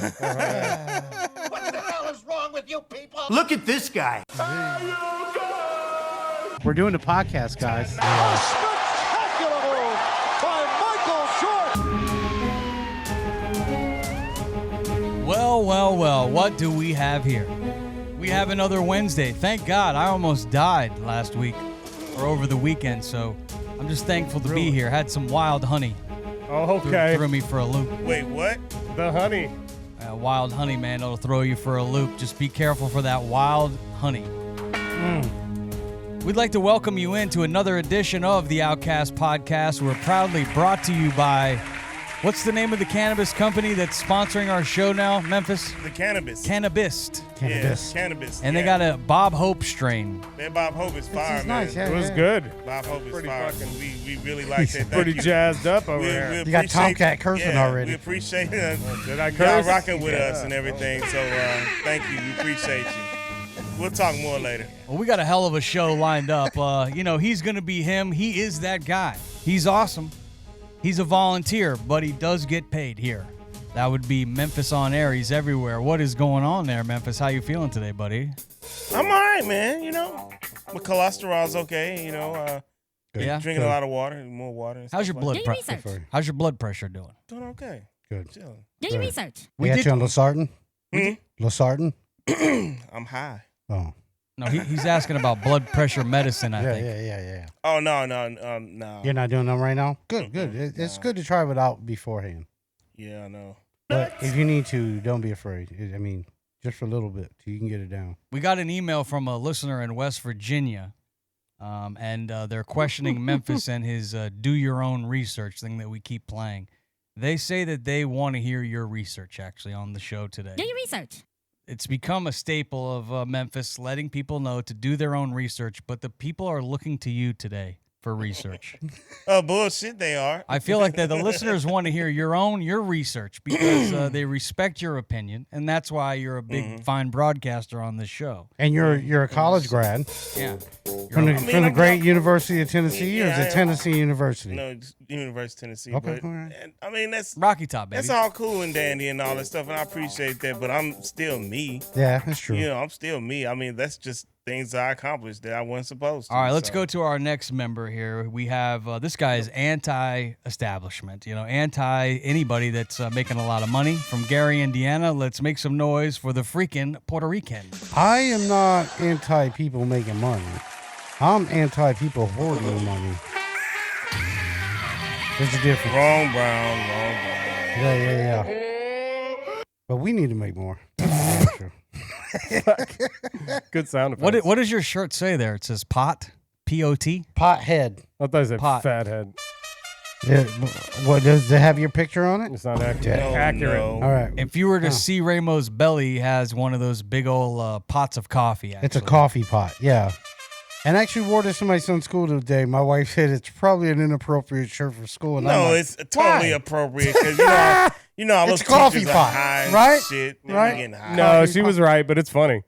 What the hell is wrong with you people? Look at this guy. We're doing a podcast, guys. Spectacular move by Michael Short. Well, what do we have here? We have another Wednesday. Thank God, I almost died last week or over the weekend, so I'm just thankful to be here. Had some wild honey. Oh, okay. Threw me for a loop. Wait, what? The honey. Wild honey, man, it'll throw you for a loop. Just be careful for that wild honey. We'd like to welcome you into another edition of the Outcast Podcast. We're proudly brought to you by, what's the name of the cannabis company that's sponsoring our show now, Memphis? The cannabis. Cannabist. Yes, cannabis. And they got a Bob Hope strain. That Bob Hope is fire, man. Nice, yeah, It was good. Bob Hope is Pretty fire. fucking- We really like that. Pretty Thank you. jazzed up over here. You got Tomkat cursing already. We appreciate it. Did I Y'all curse? rocking with Yeah. us and everything. So thank you. We appreciate you. We'll talk more later. Well, we got a hell of a show lined up. He's going to be him. He is that guy. He's awesome. He's a volunteer, but he does get paid here. That would be Memphis on air. He's everywhere. What is going on there, Memphis? How you feeling today, buddy? I'm all right, man. My cholesterol's okay. Yeah. Drinking a lot of water, more water. and How's your stuff blood like pressure? How's your blood pressure doing? that. Doing okay. Good. Chilling. Do your research. We got you on Losartan? Hmm? Losartan? I'm high. Oh. No, he's asking about blood pressure medicine, I think. Yeah. Oh no. You're not doing them right now? Good. It's good to try it out beforehand. Yeah, I know. But if you need to, don't be afraid. I mean, just for a little bit till you can get it down. We got an email from a listener in West Virginia, and they're questioning Memphis and his do your own research thing that we keep playing. They say that they want to hear your research, actually, on the show today. Do your research. It's become a staple of Memphis, letting people know to do their own research, but the people are looking to you today for research. Oh, bullshit, they are. I feel like that the listeners want to hear your research because they respect your opinion, and that's why you're a big, fine broadcaster on this show. And you're a college grad Yeah. from the great University of Tennessee, or is it Tennessee University? No, it's University of Tennessee. Okay, But, all right. and, I mean, that's Rocky Top, baby. that's all cool and dandy and all that stuff, and I appreciate that. But I'm still me. Yeah, that's true. I'm still me. I mean, that's just things I accomplished that I wasn't supposed to. All right, let's so. go to our next member here. We have this guy is anti-establishment, anti-anybody that's making a lot of money. From Gary, Indiana, let's make some noise for the freaking Puerto Rican. I am not anti-people making money. I'm anti-people hoarding money. There's a difference. Wrong, Brown. Yeah. But we need to make more. Yeah, sure. Good sound effects. What does your shirt say there? It says pot, P-O-T? Pothead. I thought it said Pot. fathead. Yeah, what does it have your picture on it? It's not accurate. No. All right. If you were to see Ramo's belly, he has one of those big old pots of coffee. Actually. It's a coffee pot, yeah. And I actually wore this to my son's school today. My wife said it's probably an inappropriate shirt for school. And I'm No, like, it's totally why? appropriate because all those It's coffee teachers pot, are high and right? Shit, and Right? getting high. No, she was right, but it's funny.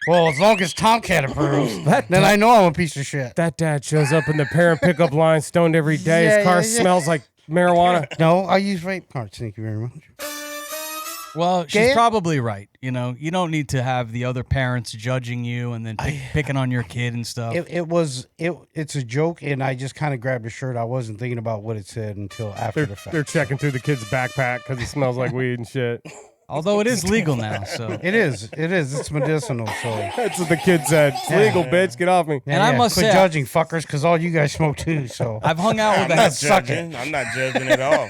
Well, as long as Tomkat approves, then I know I'm a piece of shit. That dad shows up in the parent pickup line stoned every day. Yeah, His car yeah, yeah. smells like marijuana. No, I use vape carts. Thank you very much. Well, she's Gail? probably right. You don't need to have the other parents judging you and then picking on your kid and stuff. It's a joke, and I just kind of grabbed a shirt. I wasn't thinking about what it said until after the fact. They're checking through the kid's backpack because it smells like weed and shit. Although it is legal now, so. It is. It's medicinal. So. That's what the kid said. It's legal, bitch. Get off me. And I must quit say, judging fuckers, because all you guys smoke too. So I've hung out with I'm a not suck judging. I'm not judging at all.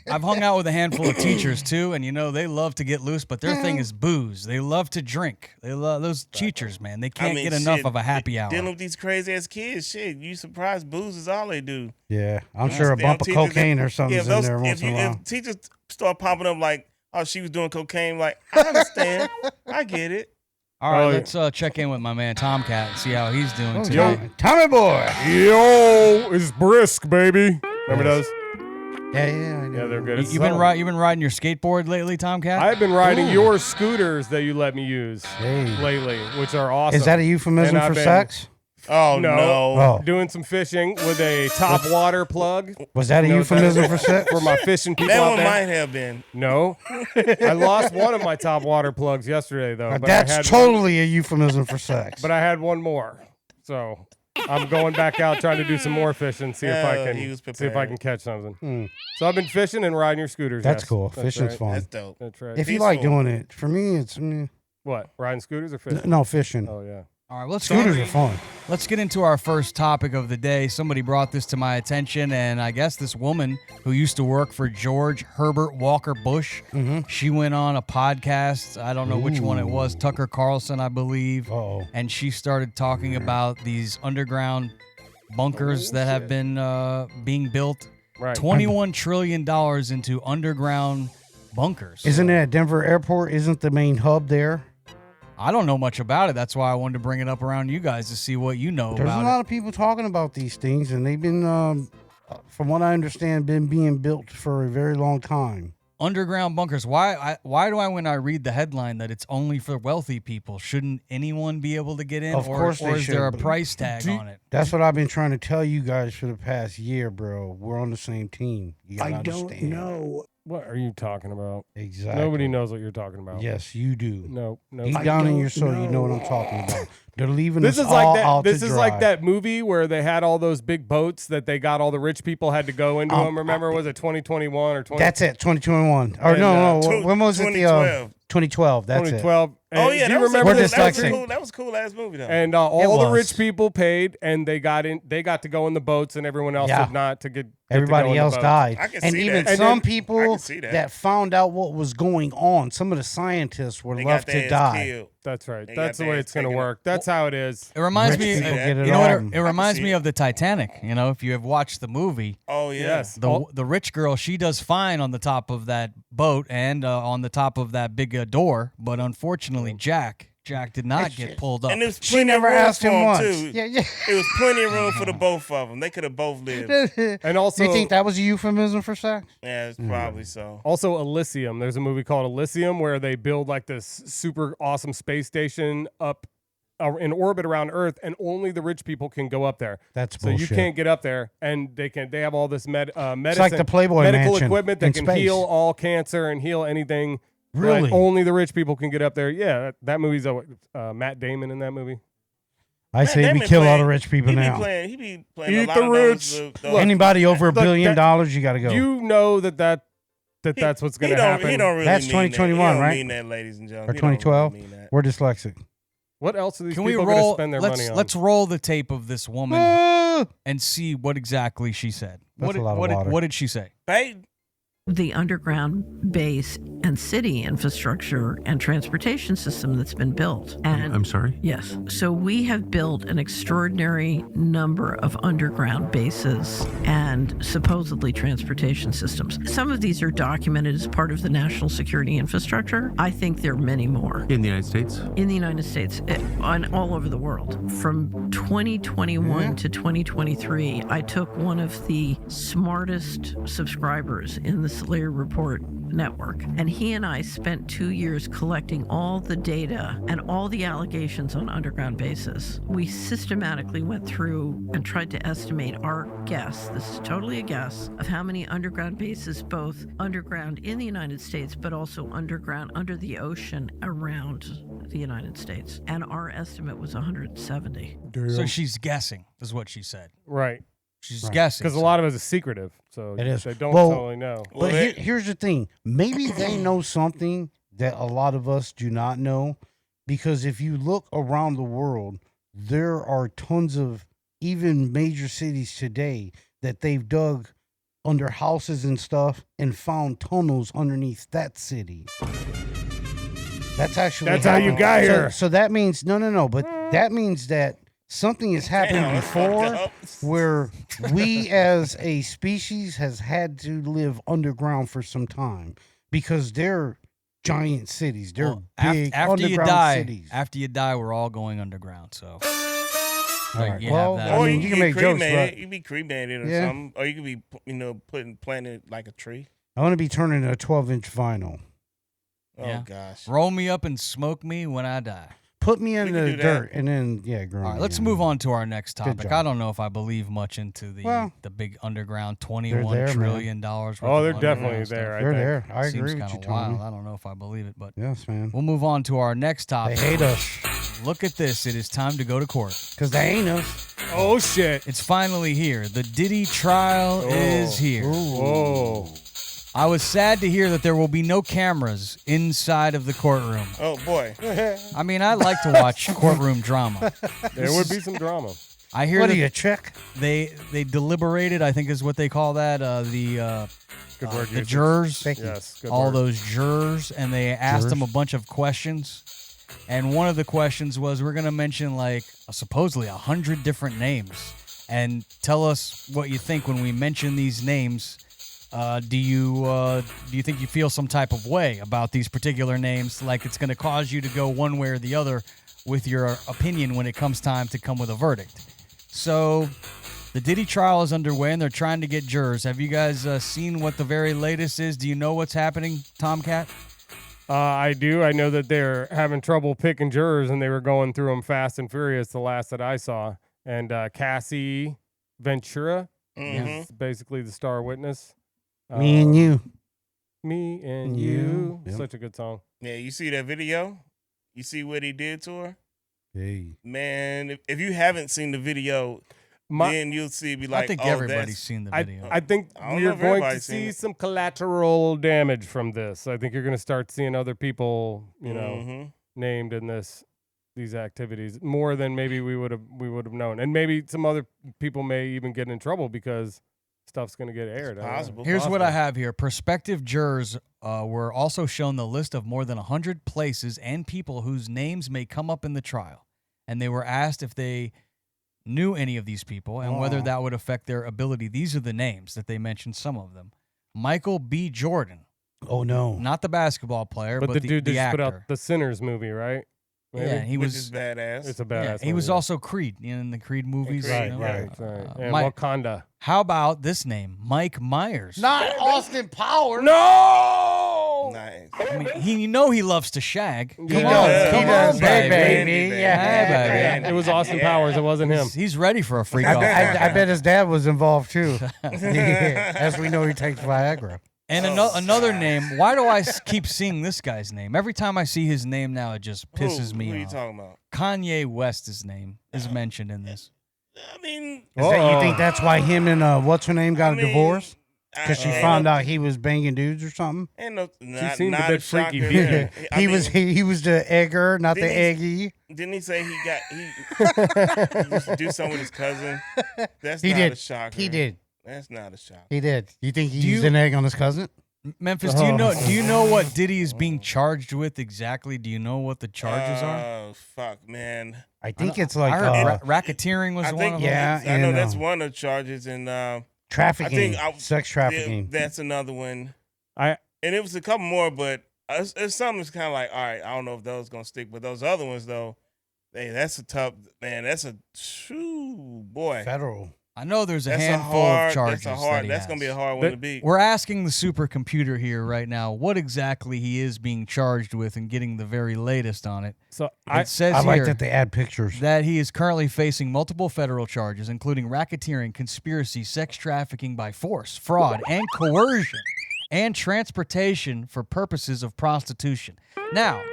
I've hung out with a handful of teachers too, and they love to get loose, but their thing is booze. They love to drink. They love those teachers, man. They can't get enough shit, of a happy hour. Dealing with these crazy ass kids, shit. You surprised booze is all they do. yeah, I'm sure a Damn bump of teachers, cocaine or something's in there once in a while. If teachers start popping up like, oh, she was doing cocaine, like, I understand. I get it. All right, Oh, yeah. let's check in with my man Tomkat and see how he's doing Oh, today. Tommy boy. Yo, it's brisk, baby. Remember those? Yeah, I know. Yeah, they're good. It's You've been solid. you've been riding your skateboard lately, Tomkat? I've been riding your scooters that you let me use Hey. lately, which are awesome. Is that a euphemism And I've for been- sex? Oh, No. no. Oh. Doing some fishing with a top water plug. Was that a No, euphemism for sex? For my fishing people That out one there. might have been. No. I lost one of my top water plugs yesterday, though. But I had That's totally a euphemism for sex. But I had one more. So I'm going back out trying to do some more fishing, see if I he was can see if I can prepared. catch something. So I've been fishing and riding your scooters. That's yes. cool. That's Fishing's right. fun. That's dope. That's right. If you like peaceful. doing it, for me, it's What? Riding scooters or fishing? no fishing. Oh yeah. All right, let's Scooters are fun. Let's get into our first topic of the day. Somebody brought this to my attention, and I guess this woman who used to work for George Herbert Walker Bush, she went on a podcast. I don't know which one it was, Tucker Carlson, I believe. Uh-oh. And she started talking about these underground bunkers that have been being built. Right. $21 trillion into underground bunkers. Isn't it at Denver Airport? Isn't the main hub there? I don't know much about it. That's why I wanted to bring it up around you guys to see what you know There's about a lot of people talking about these things, and they've been, from what I understand, been being built for a very long time. Underground bunkers. Why do I, when I read the headline that it's only for wealthy people, shouldn't anyone be able to get in? Of course or they is there a should, but price tag on it? That's what I've been trying to tell you guys for the past year, bro. We're on the same team. You gotta understand. What are you talking about? Exactly. Nobody knows what you're talking about. Yes, you do. No. Deep down in your soul, you know what I'm talking about. They're leaving This us is like all that. out This to is dry. like that movie where they had all those big boats that they got all the rich people had to go into them. Remember, was it 2021 or 20? That's it, 2021. Or And, no, tw- when was it? The 2012. 2012. That's it. 2012. Oh, And yeah. do That you was, remember We're this? dyslexic. that was a cool ass movie, though. And all the was. rich people paid, and they got in. They got to go in the boats, and everyone else Yeah. did not to get. Everybody else died. I can And see even that. some And then- I people can see that. found out what was going on. Some of the scientists were They left got their to ass die. killed. That's right. They That's got the way their it's going to taken work. That's how it is. It reminds Rich me. people that. get it You know what? on. It reminds see me it. of the Titanic. You know, if you have watched the movie, Oh, yeah. Yes. the rich girl, she does fine on the top of that boat and on the top of that big door, but unfortunately, Jack did not get pulled up. And there's She plenty never of room asked for him them, once. too. Yeah, yeah. It was plenty of room for the both of them. They could have both lived. And also, Do you think that was a euphemism for sex? Yeah, it's probably so. Also, Elysium. There's a movie called Elysium where they build like this super awesome space station up in orbit around Earth, and only the rich people can go up there. That's So bullshit. you can't get up there, and they have all this medicine, like the Playboy medical Mansion equipment that in can space. heal all cancer and heal anything. but Really? only the rich people can get up there. Yeah, that movie's Matt Damon in that movie. I say That we man kill all playing- the rich people he now. He be playing Eat a lot the of rich. those Anybody over $1 Look, billion, that- you got to go. You know that's what's going to happen. He don't really That's mean 2021, that. He don't right? mean that, ladies and gentlemen. Or He don't really 2012? mean that. We're dyslexic. What else are these Can we people going to roll? spend their money on? Let's roll the tape of this woman Ah! and see what exactly she said. That's a lot of water. What did she say? Hey, the underground base and city infrastructure and transportation system that's been built. And I'm sorry? yes, so we have built an extraordinary number of underground bases and supposedly transportation systems. Some of these are documented as part of the national security infrastructure. I think there are many more In the United States? in the United States and all over the world. From 2021 to 2023, I took one of the smartest subscribers in the Slayer Report network, and he and I spent 2 years collecting all the data and all the allegations on underground bases. We systematically went through and tried to estimate our guess, this is totally a guess, of how many underground bases, both underground in the United States, but also underground under the ocean around the United States. And our estimate was 170. So she's guessing, is what she said. Right. She's guessing. Because a lot of it is secretive, so It is. they don't Well, totally know. But Well, here's the thing. Maybe they know something that a lot of us do not know. Because if you look around the world, there are tons of even major cities today that they've dug under houses and stuff and found tunnels underneath that city. That's actually That's how you happened. got here. So that means no, but that means that something has happened Damn, that's fucked before up. where we as a species has had to live underground for some time because they're giant cities. They're Well, big after you underground die, cities. after you die, we're all going underground. So All right. you Well, have that. I or mean, you you can make jokes, cremated. but You be cremated or Yeah. something, or you could be, planted like a tree. I want to be turning a 12-inch vinyl. Oh Yeah. gosh. roll me up and smoke me when I die. put me in can the do that. dirt, and then groom. All right, let's move on to our next topic. job. I don't know if I believe much into the big underground $21 there, trillion worth Oh, of they're underground definitely stuff. there. I They're think. there. I Seems agree with kind you, of Tommy. wild. I don't know if I believe it, but Yes, man. we'll move on to our next They topic. hate us Look at this. It is time to go to court. because they ain't us. Oh shit! It's finally here. The Diddy trial is here. Whoa! I was sad to hear that there will be no cameras inside of the courtroom. Oh boy. I mean, I like to watch courtroom drama. There would be some drama. I hear What that do you check? they deliberated, I think is what they call that, Good word. the usage. jurors, Yes. Good all word. those jurors, and they asked them a Jurors. bunch of questions. And one of the questions was, we're going to mention like supposedly 100 different names, and tell us what you think when we mention these names. Do you think you feel some type of way about these particular names, like it's going to cause you to go one way or the other with your opinion when it comes time to come with a verdict? So the Diddy trial is underway, and they're trying to get jurors. Have you guys seen what the very latest is? Do you know what's happening, Tomkat? I do. I know that they're having trouble picking jurors, and they were going through them fast and furious. The last that I saw, and Cassie Ventura Mhm. is basically the star witness. Me and you. Me and You. you. Yep. Such a good song. Yeah, you see that video? You see what he did to her? Hey. Man, if you haven't seen the video, then you'll see. Be like, I think oh, everybody's that's seen the I, video. I think I don't we're know if going to everybody's seen see it. some collateral damage from this. I think you're going to start seeing other people, Mhm. named in these activities more than maybe we would have known, and maybe some other people may even get in trouble because stuff's going to get aired. I don't know. possible. Here's what I Possible. have here. Prospective jurors were also shown the list of more than 100 places and people whose names may come up in the trial. And they were asked if they knew any of these people and whether that would affect their ability. These are the names that they mentioned, some of them. Michael B. Jordan, Oh no. not the basketball player, But but the dude that the just put actor. out the Sinners movie, right? Maybe? Yeah, he Which was. is badass. It's a Yeah, badass. he was movie. also Creed in the Creed movies. Creed, you know? right. And Mike, Wakanda. how about this name, Mike Myers? Not Austin Powers. No. Nice. I mean, he loves to shag. Come He on, does. come He does. on, Hey, baby. baby. Hey, Yeah. baby. It was Austin Powers. It wasn't him. He's ready for a freak I, off. I bet his dad was involved too. Yeah. As we know, he takes Viagra. And another name. Why do I keep seeing this guy's name? Every time I see his name now, it just pisses Who me are you off. talking about? Kanye West's name is mentioned in this. I mean, Is that, you think that's why him and what's her name got I a mean, divorce? Because she ain't found no- out he was banging dudes or something. Ain't no, not, seemed a not bit a shocker freaky there. being. I he mean, was he was the egger, not the Didn't eggy. Didn't he say he used to do something with his cousin? That's He not did. a shocker. He did. That's not a shocker. He did. You think he Do used you- an egg on his cousin? Memphis, do you know what Diddy is being charged with exactly? Do you know what the charges are? Oh fuck, man! I think it's like I heard racketeering was I one think of them. yeah. I know and, that's one of the charges, and trafficking, I think sex trafficking. That's another one. I And it was a couple more, but it's something that's kind of like, all right, I don't know if those gonna stick, but those other ones though, hey, that's a tough man. That's a boy. Federal. I know there's a That's handful of charges. That's gonna be a hard one to beat. We're asking the supercomputer here right now what exactly he is being charged with and getting the very latest on it. so It says I here like that they add pictures. that he is currently facing multiple federal charges, including racketeering, conspiracy, sex trafficking by force, fraud, and coercion, and transportation for purposes of prostitution. Now,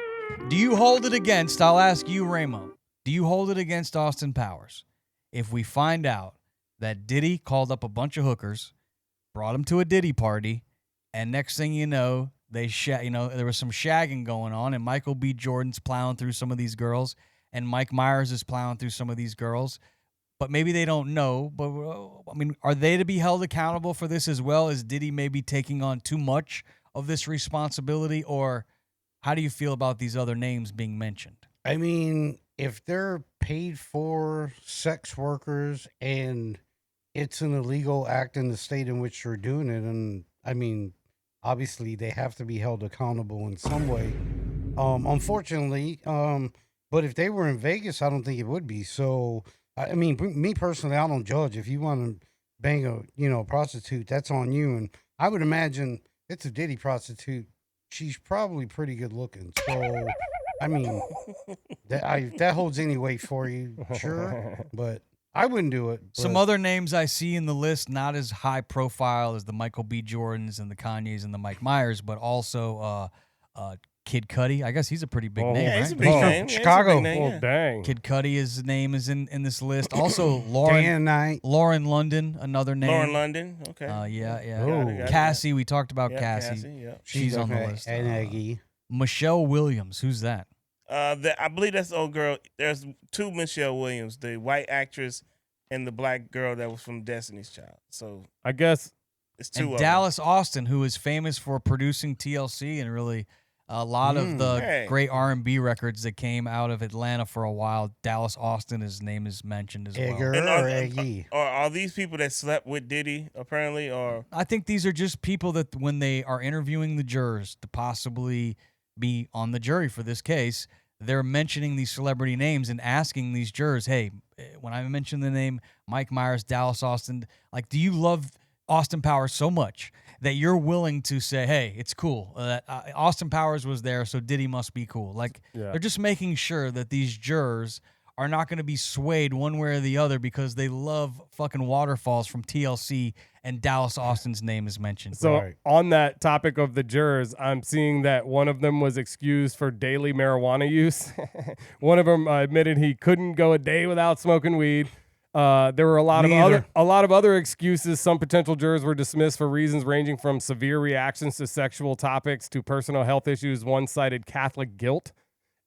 do you hold it against, I'll ask you, Ramo, do you hold it against Austin Powers if we find out that Diddy called up a bunch of hookers, brought them to a Diddy party, and next thing you know, there was some shagging going on, and Michael B. Jordan's plowing through some of these girls, and Mike Myers is plowing through some of these girls, but maybe they don't know. But I mean, are they to be held accountable for this as well? Is Diddy maybe taking on too much of this responsibility, or how do you feel about these other names being mentioned? I mean, if they're paid for sex workers and it's an illegal act in the state in which you're doing it, and I mean, obviously they have to be held accountable in some way. Unfortunately, but if they were in Vegas, I don't think it would be. So, I mean, me personally, I don't judge. If you want to bang a prostitute, that's on you. And I would imagine it's a Diddy prostitute. She's probably pretty good looking. So, I mean, that holds any weight for you, sure, but I wouldn't do it. Some but- other names I see in the list, not as high profile as the Michael B. Jordans and the Kanyes and the Mike Myers, but also Kid Cudi. I guess he's a pretty big name, Yeah, right? he's a big He's from name. Yeah, he's a Chicago. big name, Oh, yeah. dang. Kid Cudi, his name is in this list. Also, Day and night. Lauren London, another name. Lauren London. Okay. Yeah. Oh. Got it. Cassie, we talked about Yeah, Cassie. yeah. She's on the okay, list. And Aggie. Michelle Williams, who's that? I believe that's the old girl. There's two Michelle Williams, the white actress and the black girl that was from Destiny's Child. So I guess it's two And of Dallas Austin, who is famous for producing TLC and really a lot of the Hey. great R&B records that came out of Atlanta for a while. Dallas Austin, his name is mentioned as Edgar well. or Aggie. Or are these people that slept with Diddy apparently? Or I think these are just people that when they are interviewing the jurors to possibly be on the jury for this case, they're mentioning these celebrity names and asking these jurors, hey, when I mention the name Mike Myers, Dallas Austin, like, do you love Austin Powers so much that you're willing to say, hey, it's cool. Austin Powers was there, so Diddy must be cool. Like, Yeah. they're just making sure that these jurors are not going to be swayed one way or the other because they love fucking Waterfalls from TLC and Dallas Austin's name is mentioned. so. Right. On that topic of the jurors, I'm seeing that one of them was excused for daily marijuana use. One of them admitted he couldn't go a day without smoking weed. There were a lot Me of either. other excuses. Some potential jurors were dismissed for reasons ranging from severe reactions to sexual topics to personal health issues. One cited Catholic guilt.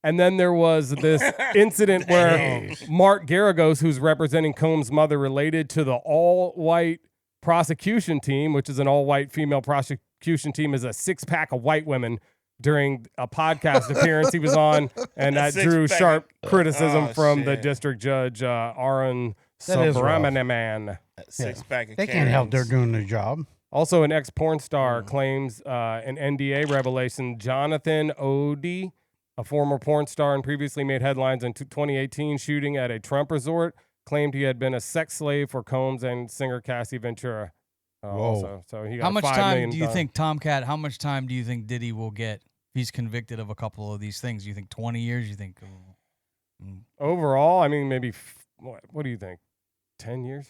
And then there was this incident where Mark Garagos, who's representing Combs' mother, related to the all-white prosecution team, which is an all-white female prosecution team, is a six-pack of white women during a podcast appearance he was on, and A that drew six-pack. sharp criticism Oh, from the shit. district judge, Aaron That is rough. Subramanian. six-pack of They can't help they're Karens. doing their job. Also, an ex-porn star claims an NDA revelation. Jonathan Odie, a former porn star and previously made headlines in 2018 shooting at a Trump resort, claimed he had been a sex slave for Combs and singer Cassie Ventura. Also, so he got How much $5 time million do you done. think, Tomkat, how much time do you think Diddy will get if he's convicted of a couple of these things? You think 20 years? You think Overall, I mean, maybe, what do you think? 10 years?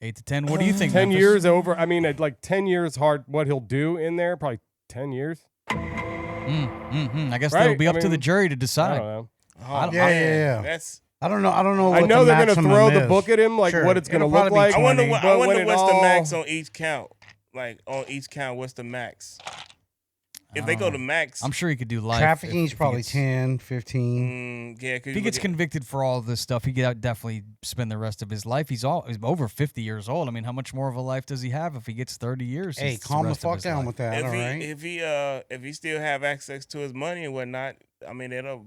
8 to 10? What do you think? 10 Memphis? years over. I mean, like 10 years hard. What he'll do in there, probably 10 years. I guess Right, that'll be I up to the mean, jury to I decide. don't know. Oh, Yeah, man. yeah. That's. I don't know. What I know the they're going to maximum throw the is. book at him, like Sure. what it's going to It'll look probably be like. I wonder. 20. I But when wonder it what's all- the max on each count. Like on each count, what's the max? If they go to max, I'm sure he could do life. Trafficking's if probably he gets, 10, 15. yeah. If he gets convicted for all of this stuff, he could definitely spend the rest of his life. He's over 50 years old. I mean, how much more of a life does he have if he gets 30 years? Hey, It's calm the rest of fuck his down life. with that, all right? If he still have access to his money and whatnot, I mean, it'll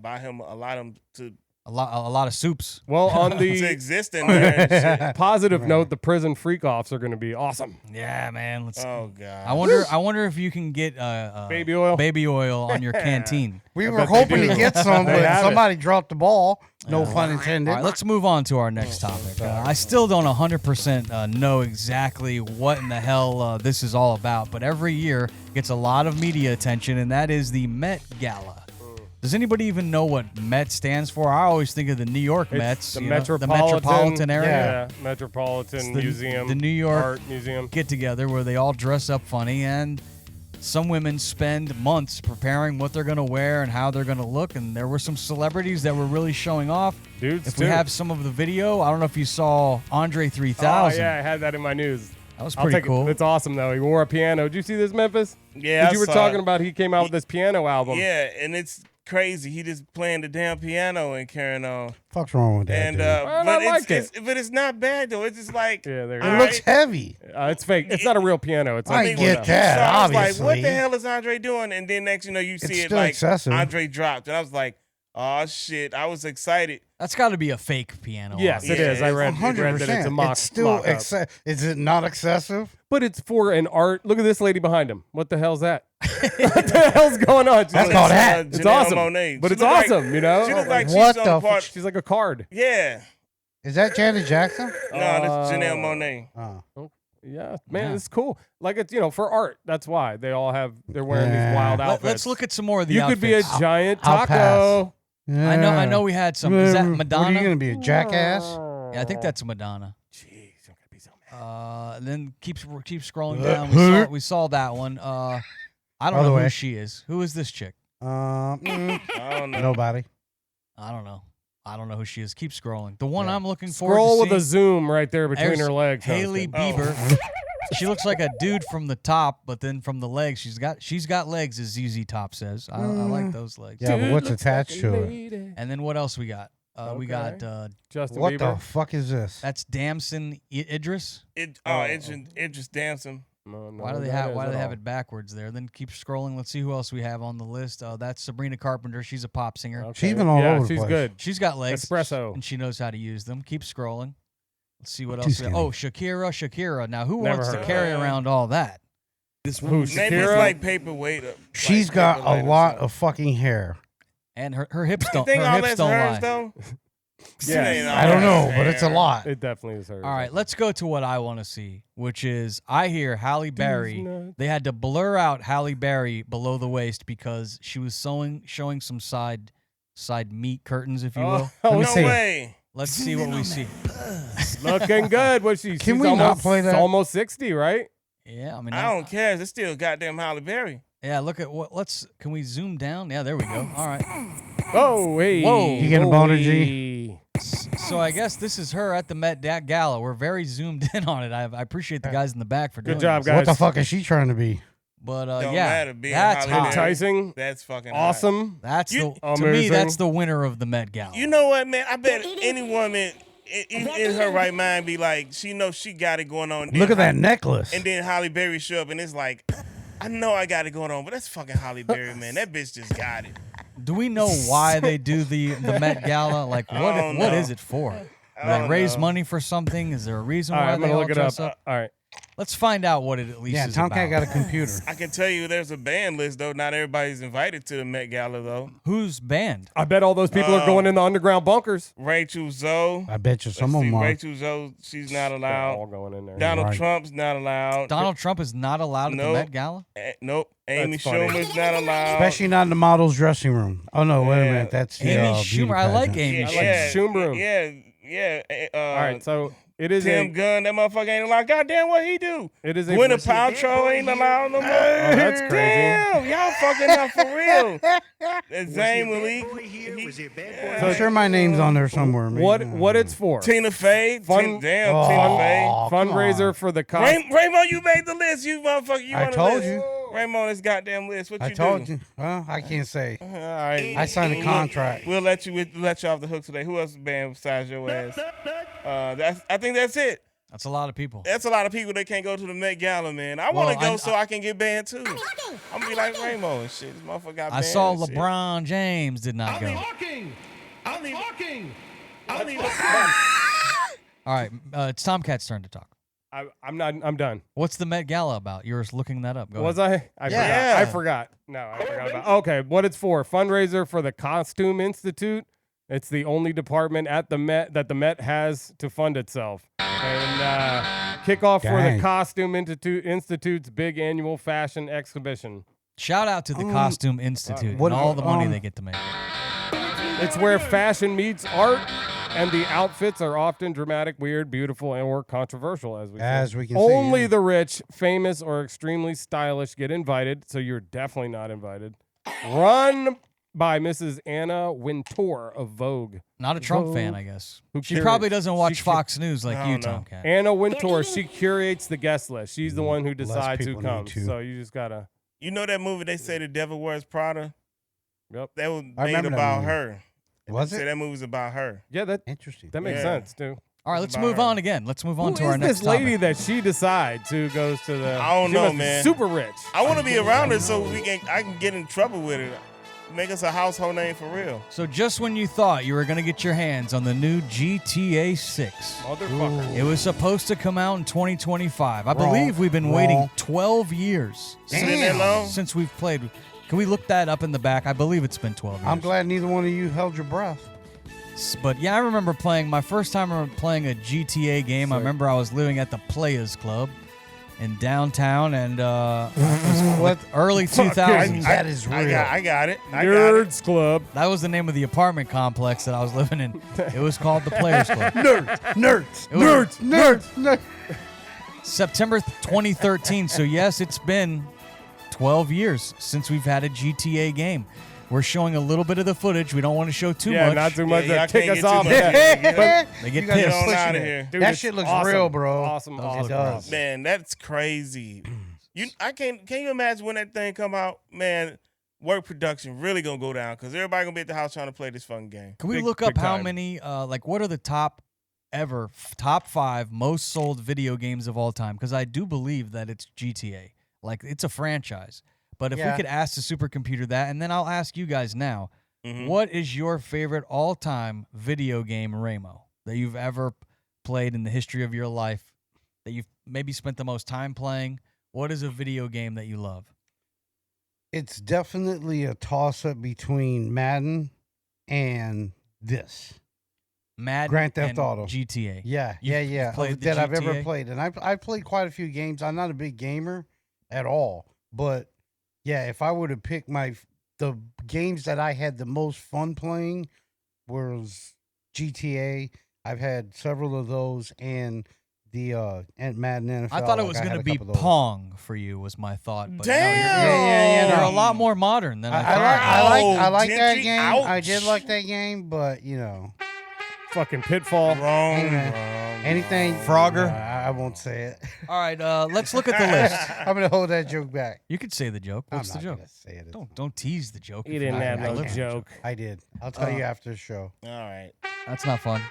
buy him a lot of to A lot of soups. Well, on to the exist in there. And shit. positive note, the prison freak-offs are going to be awesome. Yeah, man. Let's. Oh god. I wonder if you can get Baby oil? baby oil on your canteen. We I were bet they hoping do. to get some, They but have it. somebody dropped the ball. No pun intended. All right, let's move on to our next topic. I still don't 100% know exactly what in the hell this is all about, but every year gets a lot of media attention, and that is the Met Gala. Does anybody even know what Met stands for? I always think of the New York It's Mets, the you know, the Metropolitan, metropolitan area. Yeah, Metropolitan It's Museum. the New York Art Museum. get together where they all dress up funny, and some women spend months preparing what they're going to wear and how they're going to look. And there were some celebrities that were really showing off. Dudes, If we too. have some of the video, I don't know if you saw Andre 3000. Oh, yeah, I had that in my news. That was I'll pretty take it. cool. It's awesome, though. He wore a piano. Did you see this, Memphis? Yeah, You I were saw talking it. about he came out with this piano album. Yeah, and it's crazy. He just playing the damn piano and carrying on. Fuck's wrong with that? And dude? Well, but I like but it's not bad though. It's just like Yeah, there you It go. looks heavy. It's fake. It's not a real piano. It's I like get one that. So I was like, what obviously. the hell is Andre doing? And then next, you see it still like excessive. Andre dropped, and I was like, oh shit! I was excited. That's got to be a fake piano. Yes, it Yeah, is. I read, it's read that it's a mock. It's still mock-up. Is it not excessive? But it's for an art. Look at this lady behind him. What the hell's that? What the hell's going on? She's That's like- called hat. It's Janelle awesome. Monáe. But She it's look like- awesome, you know? She looks like What she's the on part. She's like a card. Yeah. Is that Janet Jackson? No, that's Janelle Monáe. Oh. Yeah, man, Yeah. it's cool. Like it's for art. That's why they're wearing these wild outfits. Let's look at some more of the You outfits. could be a giant I'll taco. Yeah. I know we had some. Is that What Madonna? are you gonna be, a jackass? Yeah, I think that's Madonna. Jeez, I'm gonna be so mad. Then keep scrolling down. We saw that one. I don't By the know way. who she is. Who is this chick? I don't know. Nobody. I don't know. I don't know who she is. Keep scrolling. The one Yeah. I'm looking forward Scroll to with a seeing, zoom right there between there's her legs. Haley Husband. Bieber. She looks like a dude from the top, but then from the legs, she's got legs, as ZZ Top says. I like those legs. Yeah, but what's looks attached like a to it? lady. And then what else we got? We got Justin What Bieber. the fuck is this? that's Damson Idris. It's just dancing. No, Why do they have it backwards there? Then keep scrolling. Let's see who else we have on the list. That's Sabrina Carpenter. She's a pop singer. She's been all over the she's place. good. She's got legs. Espresso. And she knows how to use them. Keep scrolling. Let's see what Too else we have. skinny. Oh, Shakira. Now, who Never wants to heard of carry her. around all that? Who, Maybe it's Shakira? like paperweight. She's like got paperweight a or lot something. of fucking hair. And her hips You don't. think Her all hips that's don't hers lie. though? Yeah. It ain't all I don't know, her but it's a hair. lot. It definitely is her. All right, let's go to what I want to see, which is I hear Halle Berry. nuts. They had to blur out Halle Berry below the waist because she was showing some side meat curtains, if you will. Oh, Let me No see. way. Let's see what we see. looking good. What she's we not almost, play that? Almost 60, right? Yeah, I mean, I don't care. It's still goddamn Halle Berry. Yeah, look at what. Can we zoom down? Yeah, there we go. All right. Oh, hey. Whoa. You getting a boner, G? G? So I guess this is her at the Met Gala. We're very zoomed in on it. I appreciate the guys in the back for doing Good job, this. guys. What the fuck is she trying to be? But Don't yeah, matter, being that's Halle hot. Berry. Enticing. That's fucking hot. Awesome. That's You- to me, Amazing. that's the winner of the Met Gala. You know what, man? I bet any woman in her right mind be like, she knows she got it going on. Look at that necklace. And then Halle Berry show up and it's like, I know I got it going on, but that's fucking Halle Berry, man. That bitch just got it. Do we know why they do the Met Gala? Like, I what don't what know. is it for? I Like don't raise know. money for something? Is there a reason All why right, I'm they going to all look it dress up. up? All right. Let's find out what it at least Yeah, is Tomkat about. got a computer. I can tell you there's a band list, though. Not everybody's invited to the Met Gala, though. Who's banned? I bet all those people are going in the underground bunkers. Rachel Zoe. I bet you some Let's of see, them are. Rachel Zoe, she's not They're all allowed. going in there. Donald Right. Trump's not allowed. Donald Trump is not allowed at the Nope. Met Gala? Nope. Amy That's funny. Schumer's not allowed. Especially not in the model's dressing room. Oh no, wait a Yeah. minute. That's the, Amy beauty Schumer. I like pageant. Amy yeah, Schumer. yeah, yeah. All right, so it is Tim a Gunn, that motherfucker ain't allowed. Goddamn, what he do? it is a Gwyneth Paltrow ain't allowed no more. Oh, that's crazy. Damn, y'all fucking up for real. That Zayn Malik. I'm sure my name's on there somewhere. man. what it's for. Tina Fey. Fun- Damn, Oh, Tina Fey. come Fundraiser on. for the cost. Raymond, you made the list. You motherfucker. You I on the told list. you. Raymond on this goddamn list. What I you told do? you. Well, I can't say. All right. I signed a contract. We'll let you off the hook today. Who else is banned besides your ass? I think that's it. That's a lot of people. That's a lot of people that can't go to the Met Gala, man. I want to Well, go so I can get banned too. I'm gonna be like Ramo and shit. This motherfucker got banned. I saw and shit. LeBron James did not go. All right, it's Tomkat's turn to talk. I'm done. What's the Met Gala about? You're looking that up. Go Was ahead. I? Yeah. I forgot. No, I forgot about. Okay, what it's for? Fundraiser for the Costume Institute. It's the only department at the Met that the Met has to fund itself. And kickoff for the Dang. Costume Institute's big annual fashion exhibition. Shout out to the Costume Institute what- and all the money um, they get to make. It's where fashion meets art, and the outfits are often dramatic, weird, beautiful, or controversial, as we As said. we can see, Only yeah. the rich, famous, or extremely stylish get invited, so you're definitely not invited. Run by Mrs. Anna Wintour of Vogue. Not a Trump Whoa. fan, I guess. Who She curates- probably doesn't watch she Fox News like I you, don't know. Tomkat. Anna Wintour, she curates the guest list. She's the one who Less decides who people need comes. to. So you just gotta. You know that movie they say The Devil Wears Prada? Yep. That was I made remember that about movie. her. Was Say it? that movie's about her. Yeah, that Interesting. makes Yeah. sense too. All right, let's About move her. on again. Let's move on Who to our is next this lady topic. that she decides who goes to the? I don't she know, must be man. Super rich. I want to be around her so I can get in trouble with her. Make us a household name for real. So just when you thought you were going to get your hands on the new GTA 6, Motherfucker. it was supposed to come out in 2025. I Wrong. believe we've been waiting Wrong. 12 years It's been that long? since we've played. Can we look that up in the back? I believe it's been 12 years. I'm glad neither one of you held your breath. But yeah, I remember playing my first time playing a GTA game. I remember I was living at the Players Club. in downtown, and what early 2000s. That is real. I got it. Nerds Club. That was the name of the apartment complex that I was living in. It was called the Players Club. Nerds. September 2013. So yes, it's been 12 years since we've had a GTA game. We're showing a little bit of the footage. We don't want to show too much. Not too much. y'all Kick can't us get too off. much. They get You guys are pissed. Get on pushing out of it. here. Dude, That it's shit looks awesome. real, bro. Awesome. It does. Man, that's crazy. Can you imagine when that thing come out? Man, work production really gonna go down because everybody gonna be at the house trying to play this fucking game. Can we Big- look up big how time. many, what are the top 5 most sold video games of all time? Because I do believe that it's GTA. Like, it's a franchise. But if we Yeah. could ask the supercomputer that, and then I'll ask you guys now, Mhm. what is your favorite all-time video game, Ramo, that you've ever played in the history of your life, that you've maybe spent the most time playing? What is a video game that you love? It's definitely a toss-up between Madden and this. Madden Grand Theft and Auto. GTA. Yeah, You've yeah. played the That I've ever GTA? played. And I've played quite a few games. I'm not a big gamer at all. But, yeah, if I were to pick the games that I had the most fun playing was GTA. I've had several of those and the Madden NFL. I thought it was Like, I going had to a be couple of those. Pong for you was my thought. But no, Damn. you're no. a lot more modern than I thought. I like that Gentry, game. I ouch. did like that game, but Fucking Pitfall. Wrong. Hey, man. Anything Frogger? Nah, I won't say it. All right, let's look at the list. I'm gonna hold that joke back. You could say the joke. What's the I'm not joke? gonna say it. Don't tease the joke. He if didn't you're have not no gonna live in the joke. I did. I'll tell you after the show. All right. That's not fun.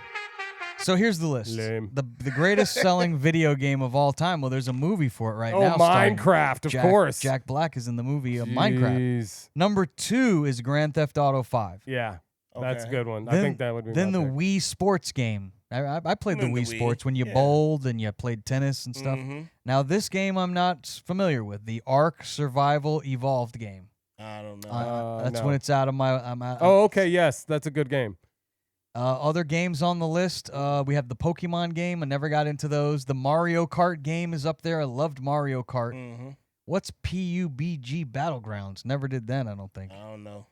So here's the list. Lame. The greatest selling video game of all time. Well, there's a movie for it right Oh, now. starring Minecraft, of Jack- course. Jack Black is in the movie of Minecraft. Jeez. Number 2 is Grand Theft Auto 5. Yeah, that's a Okay. good one. I Then- think that would be Then my the pick. Wii Sports game. I played the Remember Wii the Wii, Sports when you yeah. bowled and you played tennis and stuff. Mhm. Now this game I'm not familiar with. The Ark Survival Evolved game. I don't know. That's no. when it's out of my. I'm out, Oh, okay. Yes, that's a good game. Other games on the list, we have the Pokemon game. I never got into those. The Mario Kart game is up there. I loved Mario Kart. Mhm. What's PUBG Battlegrounds? Never did that, I don't think. I don't know.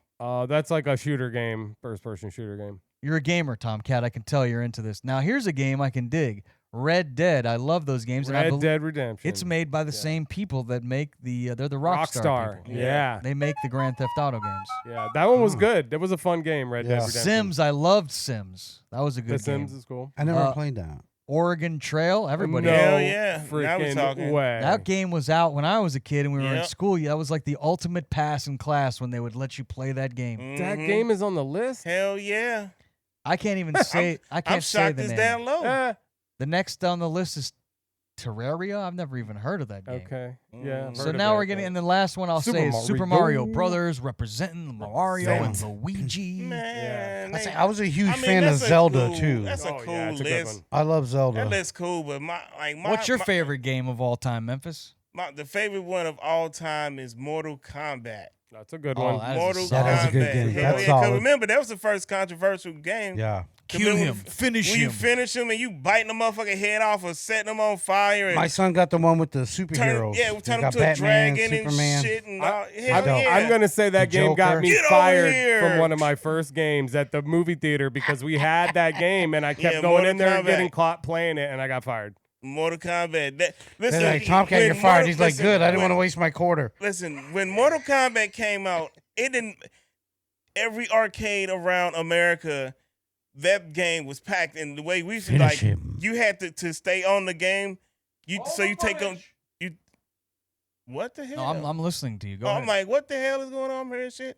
That's like a shooter game, first-person shooter game. You're a gamer, Tomkat. I can tell you're into this. Now, here's a game I can dig. Red Dead. I love those games. and I Red bel- Dead Redemption. It's made by the Yeah. same people that make they're the Rockstar people. Yeah. They make the Grand Theft Auto games. Yeah, that one was good. That was a fun game, Red Dead Yeah. Redemption. Sims, I loved Sims. That was a The good Sims game. is cool. I never Uh, played that. Oregon Trail, everybody. No Hell yeah. Now we're freaking talking. way. That game was out when I was a kid and we were in Yep. school. That was like the ultimate pass in class when they would let you play that game. That Mhm. game is on the list? Hell yeah. I can't even say I I'm can't say shocked the it's name. down low. The next on the list is Terraria. I've never even heard of that game. Okay. Yeah. Mm. I've So heard of now it, we're getting, but- and the last one I'll Super say is Super Mario Mario. Brothers representing Mario and Luigi. Man. I was a huge I mean, fan of that's a Zelda cool- too. That's a Oh, cool yeah, it's a good list. one. I love Zelda. That list's cool, but What's your favorite game of all time, Memphis? the favorite one of all time is Mortal Kombat. That's a good Oh, one. that is a Mortal solid That is a good Kombat. game. Hell That's yeah, 'cause solid. remember, that was the first controversial game. Yeah. Kill when him, finish when you him. finish him and you biting the motherfucking head off or setting him on fire and My son got the one with the superheroes. we He's turn him got to a Batman, dragon and Superman. shit. And I- hell yeah. I'm gonna say that The game got Joker. me Get over fired here. from one of my first games at the movie theater because we had that game and I kept Yeah, going Mortal in there and Kombat. getting caught playing it and I got fired. Mortal Kombat. They're Listen, like, Tomcat, you're when fired. Mortal- He's like, listen, good. I didn't when- want to waste my quarter. Listen, when Mortal Kombat came out, it didn't. Every arcade around America, that game was packed. And the way we used to Finish like, him. you had to stay on the game. You take on you. What the hell? No, I'm listening to you. Go Oh, ahead. I'm like, what the hell is going on here and shit?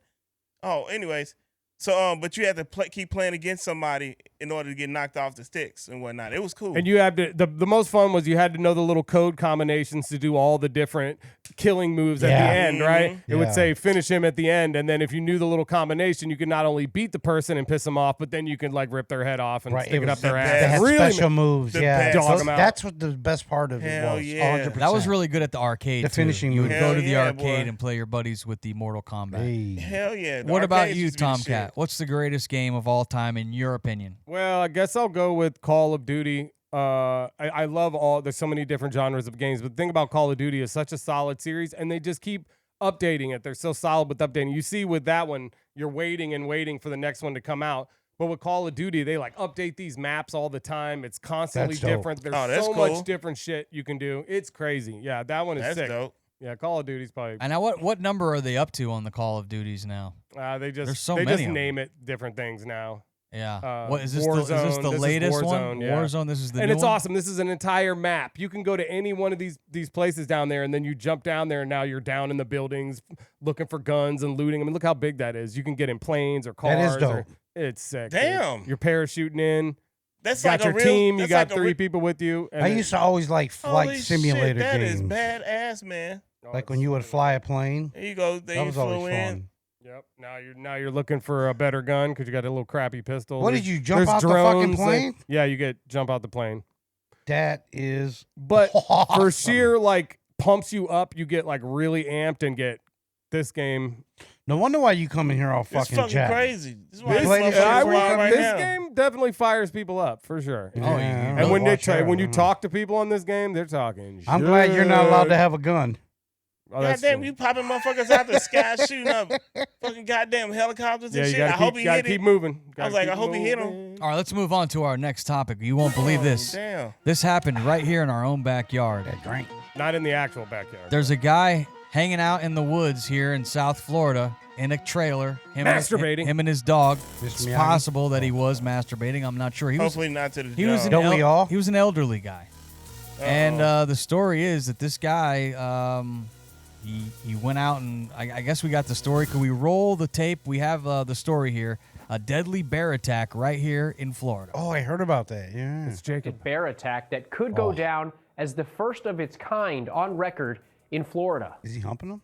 Oh, anyways. So, but you had to keep playing against somebody in order to get knocked off the sticks and whatnot. It was cool. And you had to the most fun was you had to know the little code combinations to do all the different killing moves at the Yeah. end, right? Mhm. It would Yeah. say finish him at the end, and then if you knew the little combination, you could not only beat the person and piss them off, but then you could like rip their head off and Right, stick it it up was their the ass. best. They had Really special moves. the Yeah, best. Dog Those- 'em out. that's what the best part of Hell it was. yeah. 100%. That was really good at the arcade. The too. finishing You would move. go Hell to the yeah, arcade boy. and play your buddies with the Mortal Kombat. Hey. Hell yeah. The What about arcades you, used to be the Tomkat? shit. What's the greatest game of all time in your opinion? Well, I guess I'll go with Call of Duty. I love there's so many different genres of games, but the thing about Call of Duty is such a solid series, and they just keep updating it. They're so solid with updating. You see with that one, you're waiting and waiting for the next one to come out. But with Call of Duty, they like update these maps all the time. It's constantly different. There's so much different shit you can do. It's crazy. Yeah, that one is sick. Dope. Yeah, Call of Duty's probably. And now, what number are they up to on the Call of Duties now? They There's so just many name it different things now. Yeah. What is this? Warzone. Is this the latest one? Yeah. Warzone. This is the and new it's one? awesome. This is an entire map. You can go to any one of these places down there, and then you jump down there, and now you're down in the buildings looking for guns and looting. I mean, look how big that is. You can get in planes or cars. That is dope. It's sick. Damn. Dude. You're parachuting in. That's got like your a real, team. You got like 3 people with you. I used to always like flight Holy simulator shit, games. That is badass, man. Like when you would fly a plane. There you go. That was always fun. Yep. Now you're looking for a better gun because you got a little crappy pistol. What did you jump out the fucking plane? Yeah, you jump out the plane. That is. But awesome. for sheer like pumps you up, you get like really amped and get this game. No wonder why you come in here all fucking fucking jacked. crazy. This is why This game definitely fires people up for sure. Yeah, Oh, yeah, And when watch you out. talk to people on this game, they're talking. I'm glad you're not allowed to shit. have a gun. Oh, God that's damn, true. you popping motherfuckers out the sky shooting up fucking goddamn helicopters and Yeah, you shit. gotta I hope he gotta hit keep it. moving. I was like, I hope he hit him. All right, let's move on to our next topic. You won't believe this. Damn. This happened right here in our own backyard. That drink. Not in the actual backyard. There's a guy hanging out in the woods here in South Florida in a trailer. Masturbating. Him and his dog. Just It's meowing. possible that he was masturbating. I'm not sure. Hopefully not to the He was job. an Don't we all? he was an elderly guy. And the story is that this guy, he went out and I guess we got the story. Can we roll the tape? We have the story here. A deadly bear attack right here in Florida. Oh, I heard about that. Yeah. It's Jacob. Bear attack that could go down as the first of its kind on record in Florida. Is he humping them?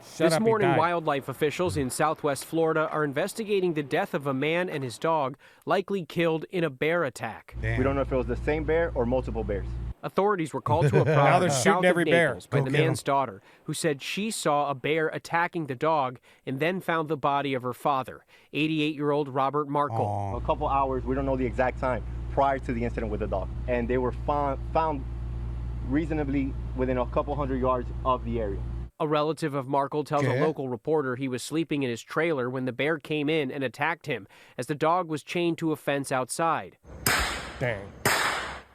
Shut This up, he morning, died. wildlife officials in southwest Florida are investigating the death of a man and his dog, likely killed in a bear attack. Damn. We don't know if it was the same bear or multiple bears. Authorities were called to a Now property they're south shooting of every bear. Naples by Go the get 'em. man's daughter, who said she saw a bear attacking the dog and then found the body of her father, 88-year-old Robert Markle. Aw. A couple hours, we don't know the exact time, prior to the incident with the dog. And they were found reasonably within a couple hundred yards of the area. A relative of Markle tells Okay. a local reporter he was sleeping in his trailer when the bear came in and attacked him as the dog was chained to a fence outside. Dang.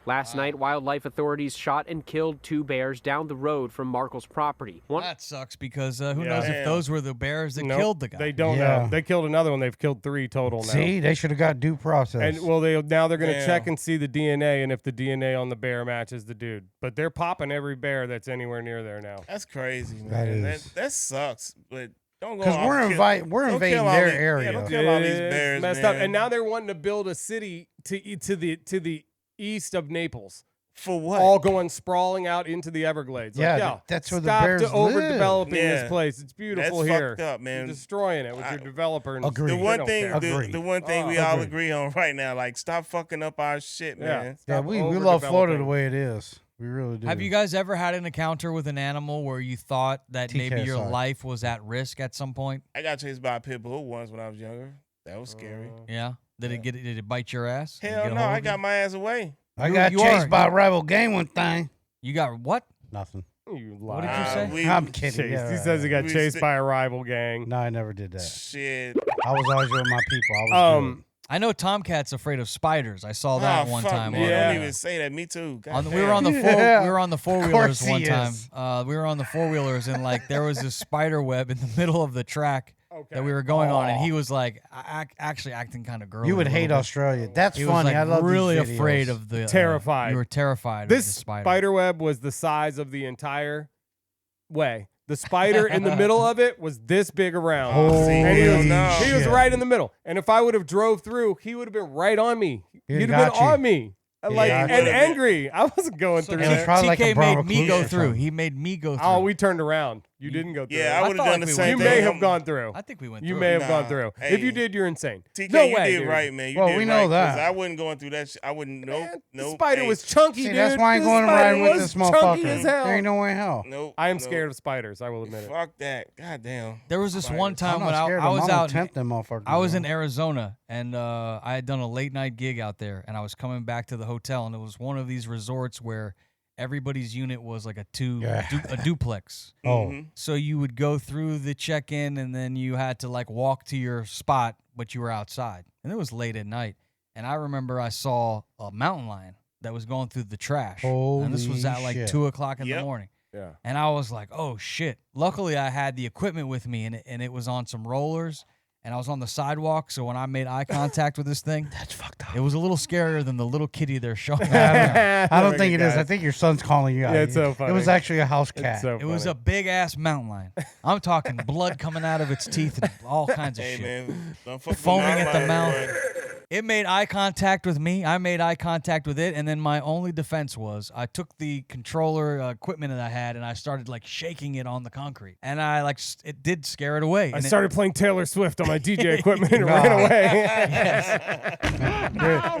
Last night, wildlife authorities shot and killed 2 bears down the road from Markle's property. One That sucks because who Yeah. knows if Damn. those were the bears that Nope, killed the guy. They don't Yeah. know. They killed another one. They've killed 3 total now. See, they should have got due process. And well, now they're going to Damn. check and see the DNA and if the DNA on the bear matches the dude. But they're popping every bear that's anywhere near there now. That's crazy, man. That That, is. that sucks. But don't go. because off we're kill- invading don't their kill all these- area. Yeah, don't kill all these It's bears, messed man. up. And now they're wanting to build a city to the east of Naples. For what? All going sprawling out into the Everglades. Yeah, Like, yo, that's where the stop bears overdeveloping live. this place. It's beautiful That's here. fucked up, man. You're destroying it with your developer. And Agree. The they one don't thing, care. Agree. the one thing we Oh, all agree. agree on right now, like stop fucking up our shit, Yeah. man. Yeah, Stop we love Florida the overdeveloping. way it is. We really do. Have you guys ever had an encounter with an animal where you thought that maybe your TKSI. life was at risk at some point? I got chased by a pit bull once when I was younger. That was scary. Yeah. Did it bite your ass? Did it Hell get a no, hold I of got you? my ass away. I You- got you chased are- by a rival gang one thing. You got what? Nothing. You What did you liar. say? I'm kidding. Chased. Yeah, He says he got We chased sti- by a rival gang. No, I never did that. Shit. I was always with my people. I was I know Tomkat's afraid of spiders. I saw that Oh, one fuck, time. man. on, Yeah. Don't even say that. Me too. on the, we Goddamn. were on the Yeah. we were on the four Of wheelers course one he time. is. We were on the four wheelers and like there was this spider web in the middle of the track Okay. that we were going on, and he was like actually acting kind of girly. You would a hate little bit. Australia. That's He was funny. like I love really these videos. afraid of the Terrified. you were terrified This of the spider. spider web was the size of the entire way. The spider in the middle of it was this big around. Oh, see, and he hell was, no. he was shit. right in the middle. And if I would have drove through, he would have been right on me. He'd He'd got have been you. on me. Like got and you. angry. I wasn't going So through It was that. probably like TK a Brahma made me go Cruise or through. something. He made me go through. Oh, we turned around. You didn't go through. Yeah, I would have thought done like the we same You thing. may have gone through. I think we went You through may it. have gone Nah, through. hey. If you did, you're insane. TK, no you way, did dude. right, man. You Well, did we right, know 'cause that. I wasn't going through that shit. I wouldn't. Nope. Man, Nope. The spider hey, was chunky, See, dude. that's why I ain't The going spider riding with was this chunky motherfucker. as hell. There ain't no way in hell. Nope. I am nope. scared of spiders. I will admit it. Fuck that. Goddamn. There was this one Spiders. I'm time not when scared I of them. was I'm out. tempt them motherfuckers. I was in bro. Arizona, and I had done a late night gig out there, and I was coming back to the hotel, and it was one of these resorts where everybody's unit was like a duplex. Oh. Mhm. So you would go through the check-in, and then you had to like walk to your spot, but you were outside, and it was late at night. And I remember I saw a mountain lion that was going through the trash, and this was Holy at like shit. 2:00 in the Yep. morning. Yeah. And I was like, oh, shit. Luckily, I had the equipment with me, and it was on some rollers, and I was on the sidewalk. So when I made eye contact with this thing, That's fucked up. it was a little scarier than the little kitty they're showing. I don't Very think it good, is. I guys. think your son's calling you out. Yeah, it's so It was funny. actually a house cat. It's so It was funny. a big-ass mountain lion. I'm talking blood coming out of its teeth and all kinds of Hey, shit. man. Don't fuck with Foaming my at the lion, mouth. boy. It made eye contact with me. I made eye contact with it, and then my only defense was I took the controller equipment that I had, and I started like shaking it on the concrete, and I like it did scare it away. I and started playing Taylor Swift on my DJ equipment and ran away.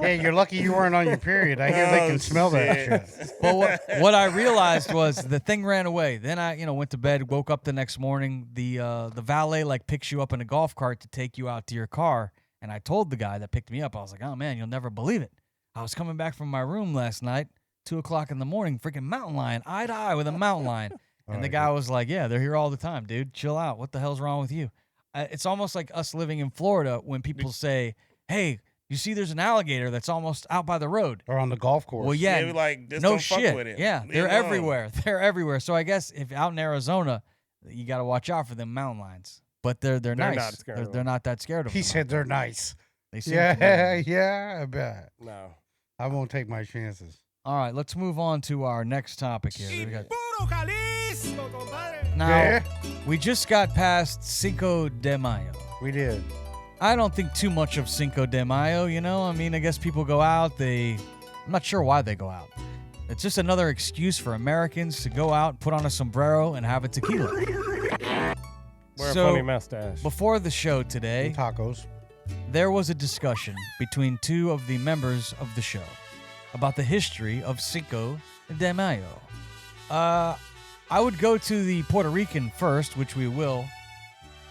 Hey, you're lucky you weren't on your period. I hear they can smell that shit. But what I realized was the thing ran away. Then I, went to bed, woke up the next morning. The valet like picks you up in a golf cart to take you out to your car. And I told the guy that picked me up, I was like, oh man, you'll never believe it. I was coming back from my room last night, 2:00 in the morning, freaking mountain lion, eye to eye with a mountain lion. And the guy was like, yeah, they're here all the time, dude. Chill out. What the hell's wrong with you? It's almost like us living in Florida when people say, hey, you see there's an alligator that's almost out by the road. Or on the golf course. Well, yeah, Yeah, like, just no don't fuck shit. with it. Yeah, Leave they're it alone. everywhere. They're everywhere. So I guess if out in Arizona, you got to watch out for them mountain lions. But they're nice. not scared of They're them. not that scared of He them. said they're nice. They seem to be. Yeah, I bet. No. I won't take my chances. All right, let's move on to our next topic here. We got- Now, Yeah. we just got past Cinco de Mayo. We did. I don't think too much of Cinco de Mayo, I mean, I guess people go out. I'm not sure why they go out. It's just another excuse for Americans to go out, put on a sombrero, and have a tequila. Wear So, a funny mustache. Before the show today, And tacos. there was a discussion between two of the members of the show about the history of Cinco de Mayo. I would go to the Puerto Rican first, which we will,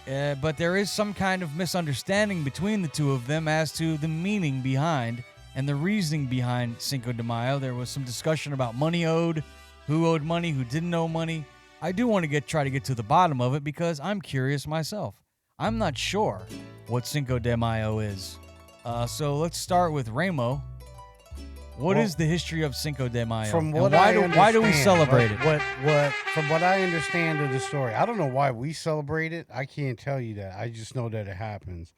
but there is some kind of misunderstanding between the two of them as to the meaning behind and the reasoning behind Cinco de Mayo. There was some discussion about money owed, who owed money, who didn't owe money. I do want to try to get to the bottom of it because I'm curious myself. I'm not sure what Cinco de Mayo is. So let's start with Ramo. What is the history of Cinco de Mayo? From And what why do we understand, celebrate it? What from what I understand of the story, I don't know why we celebrate it. I can't tell you that. I just know that it happens.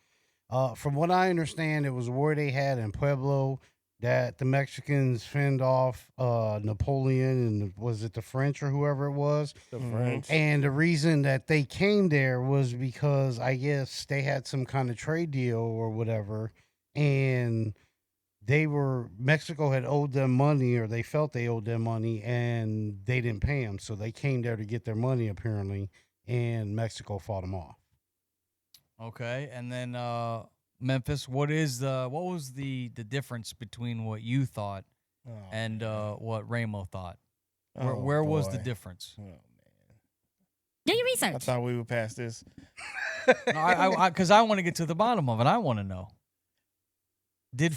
From what I understand, it was a war they had in Pueblo that the Mexicans fended off Napoleon and was it the French or whoever it was. The French. And the reason that they came there was because I guess they had some kind of trade deal or whatever, and Mexico had owed them money, or they felt they owed them money, and they didn't pay them. So they came there to get their money, apparently, and Mexico fought them off. Okay, and then Memphis, what was the difference between what you thought and what Ramo thought? Where was the boy. difference? Oh, man. Do your I research. thought we were past this. Because I want to get to the bottom of it. I want to know. Did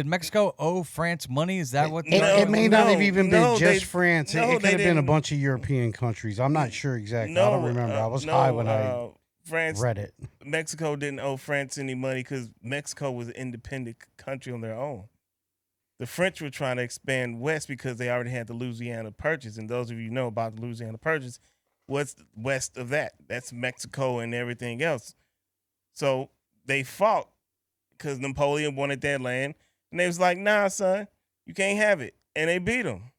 Mexico owe France money? Is that what? It may not have even been no, just they- France. no, It could they have been a didn't. bunch of European countries. I'm not sure exactly. I don't remember. I was high when I France, read it. Mexico didn't owe France any money because Mexico was an independent country on their own. The French were trying to expand west because they already had the Louisiana Purchase, and those of you know about the Louisiana Purchase, what's west of that? That's Mexico and everything else. So they fought because Napoleon wanted that land, and they was like, "Nah, son, you can't have it," and they beat them,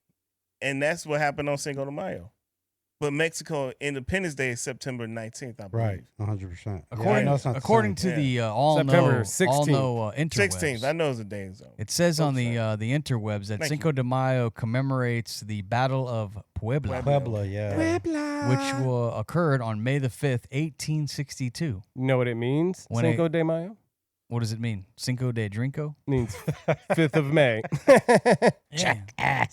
and that's what happened on Cinco de Mayo. But Mexico Independence Day is September 19th, I believe. Right, 100%. According to the September all-know 16th. interwebs. 16th. I know it's a day zone. It says on the interwebs that Thank Cinco de Mayo commemorates the Battle of Puebla, Puebla, yeah. which occurred on May the 5th, 1862. You know what it means? When Cinco de Mayo? What does it mean? Cinco de Drinko? Means 5th of May. Yeah.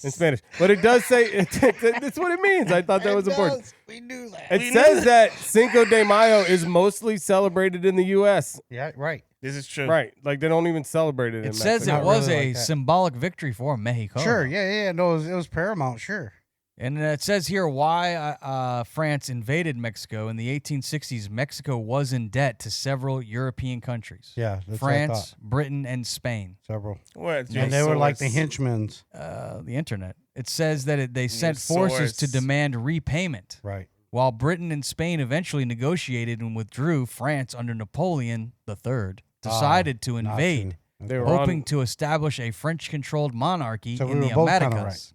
In Spanish. But it does say, that's what it means. I thought that was important. We knew that. It says that Cinco de Mayo is mostly celebrated in the U.S. Yeah, right. This is true. Right. Like, they don't even celebrate it in It says Mexico. it was really a like that. symbolic victory for Mexico. Sure, yeah. No, it was paramount, sure. And it says here why France invaded Mexico. In the 1860s, Mexico was in debt to several European countries. Yeah, that's what I France, thought. Britain, and Spain. Several. Where And they were like the henchmen. The internet. It says that they sent forces to demand repayment. Right. While Britain and Spain eventually negotiated and withdrew, France under Napoleon III decided to invade, They were hoping to establish a French-controlled monarchy So we in were the both kinda Americas.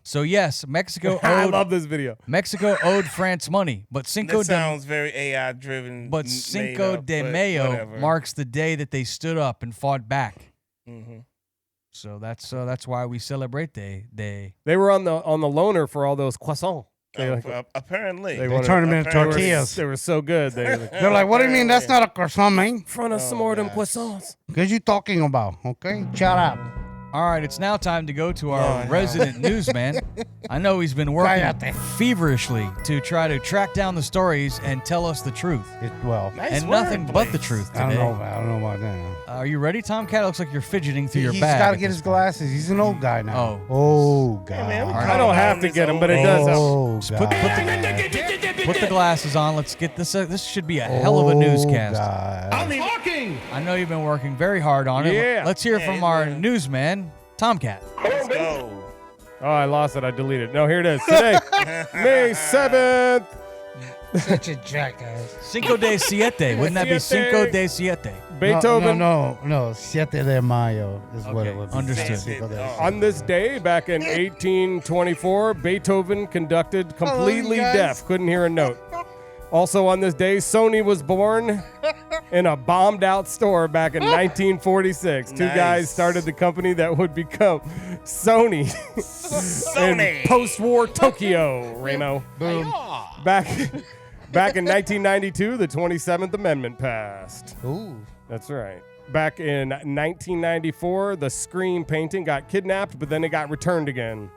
So yes, Mexico I owed love this video. Mexico owed France money, but Cinco That de sounds very AI driven. but Cinco de Mayo marks the day that they stood up and fought back. Mm-hmm. So that's why we celebrate they. They were on the loaner for all those croissants. Apparently, They They turned them into tortillas. They were so good. They're like, what do you mean that's not a croissant, man? front us some more of them croissants. What you talking about, okay? Shut up. All right, it's now time to go to our resident newsman. I know he's been working Cállate. feverishly to try to track down the stories and tell us the truth. Well, Nice and nothing word, but the please. truth I today. don't know about that. Are you ready, Tomkat? It looks like you're fidgeting through your He's bag. got to at get this his point. glasses. He's an old guy now. Oh. Oh, God. man, we I don't have to get them, but it does help. Oh, Just put the glasses on. Let's get this. This should be a hell of a Oh, newscast. God. I know you've been working very hard on it. Yeah. Let's hear Yeah, from he's our been- newsman, Tomkat. Let's go. Oh, I lost it. I deleted it. No, here it is. Today, May 7th. Such a jackass. Cinco de Siete. Wouldn't that be Cinco de Siete? Beethoven. No. Siete de Mayo is what Okay, it would be. understood. Cinco de- On this day, back in 1824, Beethoven conducted completely guys. deaf, couldn't hear a note. Also on this day, Sony was born in a bombed out store back in 1946. Two Nice. guys started the company that would become Sony, Sony. in post-war Tokyo, Ramo. Boom. Back in 1992, the 27th Amendment passed. Ooh. That's right. Back in 1994, the Scream painting got kidnapped, but then it got returned again.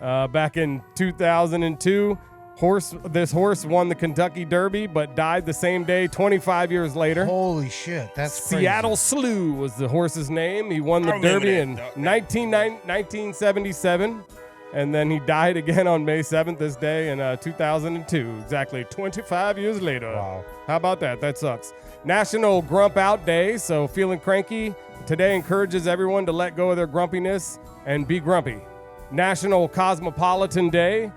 Back in 2002, this horse won the Kentucky Derby, but died the same day 25 years later. Holy shit. That's crazy. Seattle Slew was the horse's name. He won the I remember Derby that, in dog. 1977, and then he died again on May 7th this day in 2002, exactly 25 years later. Wow. How about that? That sucks. National Grump Out Day, so feeling cranky. Today encourages everyone to let go of their grumpiness and be grumpy. National Cosmopolitan Day.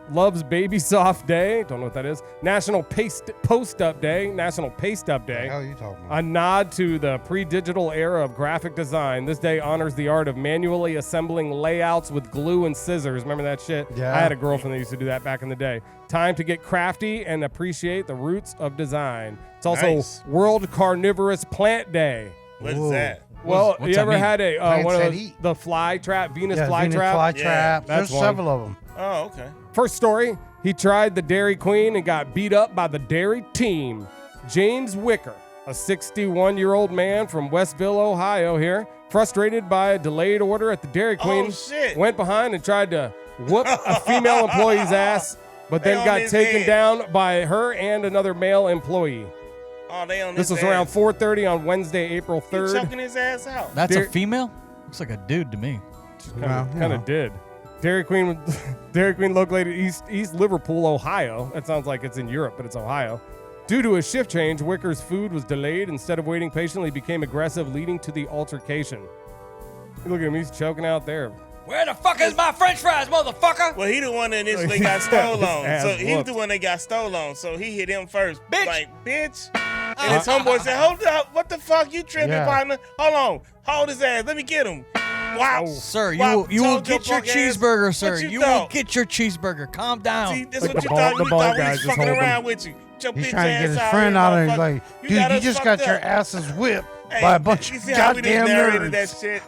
Love's Baby Soft Day. Don't know what that is. National Post Up Day. National Paste Up What the Day. hell are you talking about? A nod to the pre-digital era of graphic design. This day honors the art of manually assembling layouts with glue and scissors. Remember that shit? Yeah. I had a girlfriend that used to do that back in the day. Time to get crafty and appreciate the roots of design. It's also Nice. World Carnivorous Plant Day. What is Whoa. that? Well, what's you that ever mean? had a Plants one of that those, eat. the fly trap, Venus Yeah, fly trap? Fly Yeah, trap. that's There's one. several of them. Oh, okay. First story, he tried the Dairy Queen and got beat up by the dairy team. James Wicker, a 61-year-old man from Westville, Ohio here, frustrated by a delayed order at the Dairy Queen, Oh, shit. went behind and tried to whoop a female employee's ass, but They then on got his taken head. down by her and another male employee. Oh, they on This his was around ass. 4:30 on Wednesday, April He 3rd. choking his ass out. That's There- a female? Looks like a dude to me. Kind of did. Dairy Queen located East Liverpool, Ohio. That sounds like it's in Europe, but it's Ohio. Due to a shift change, Wicker's food was delayed. Instead of waiting patiently, he became aggressive, leading to the altercation. Look at him, he's choking out there. Where the fuck is my french fries, motherfucker? Well, he the one that initially got stole on. Ass So he was whooped. the one that got stole on. So he hit him first. Bitch. Like, bitch. And his homeboy said, hold up. What the fuck? You tripping, Yeah. partner? Hold on. Hold his ass. Let me get him. Wow. Sir, Wow, you will told your get your punk ass. cheeseburger, sir. What You thought? will get your cheeseburger. Calm down. See, this Like what the you ball- thought. the You ball thought we guys was just fucking hold them. around with you. Your He's bitch trying to ass get his out friend here, out of it. motherfucker. Like, You dude, got you us just fucked got your up. asses whipped Hey, by a bunch you of see how we just goddamn narrated that nerds. shit?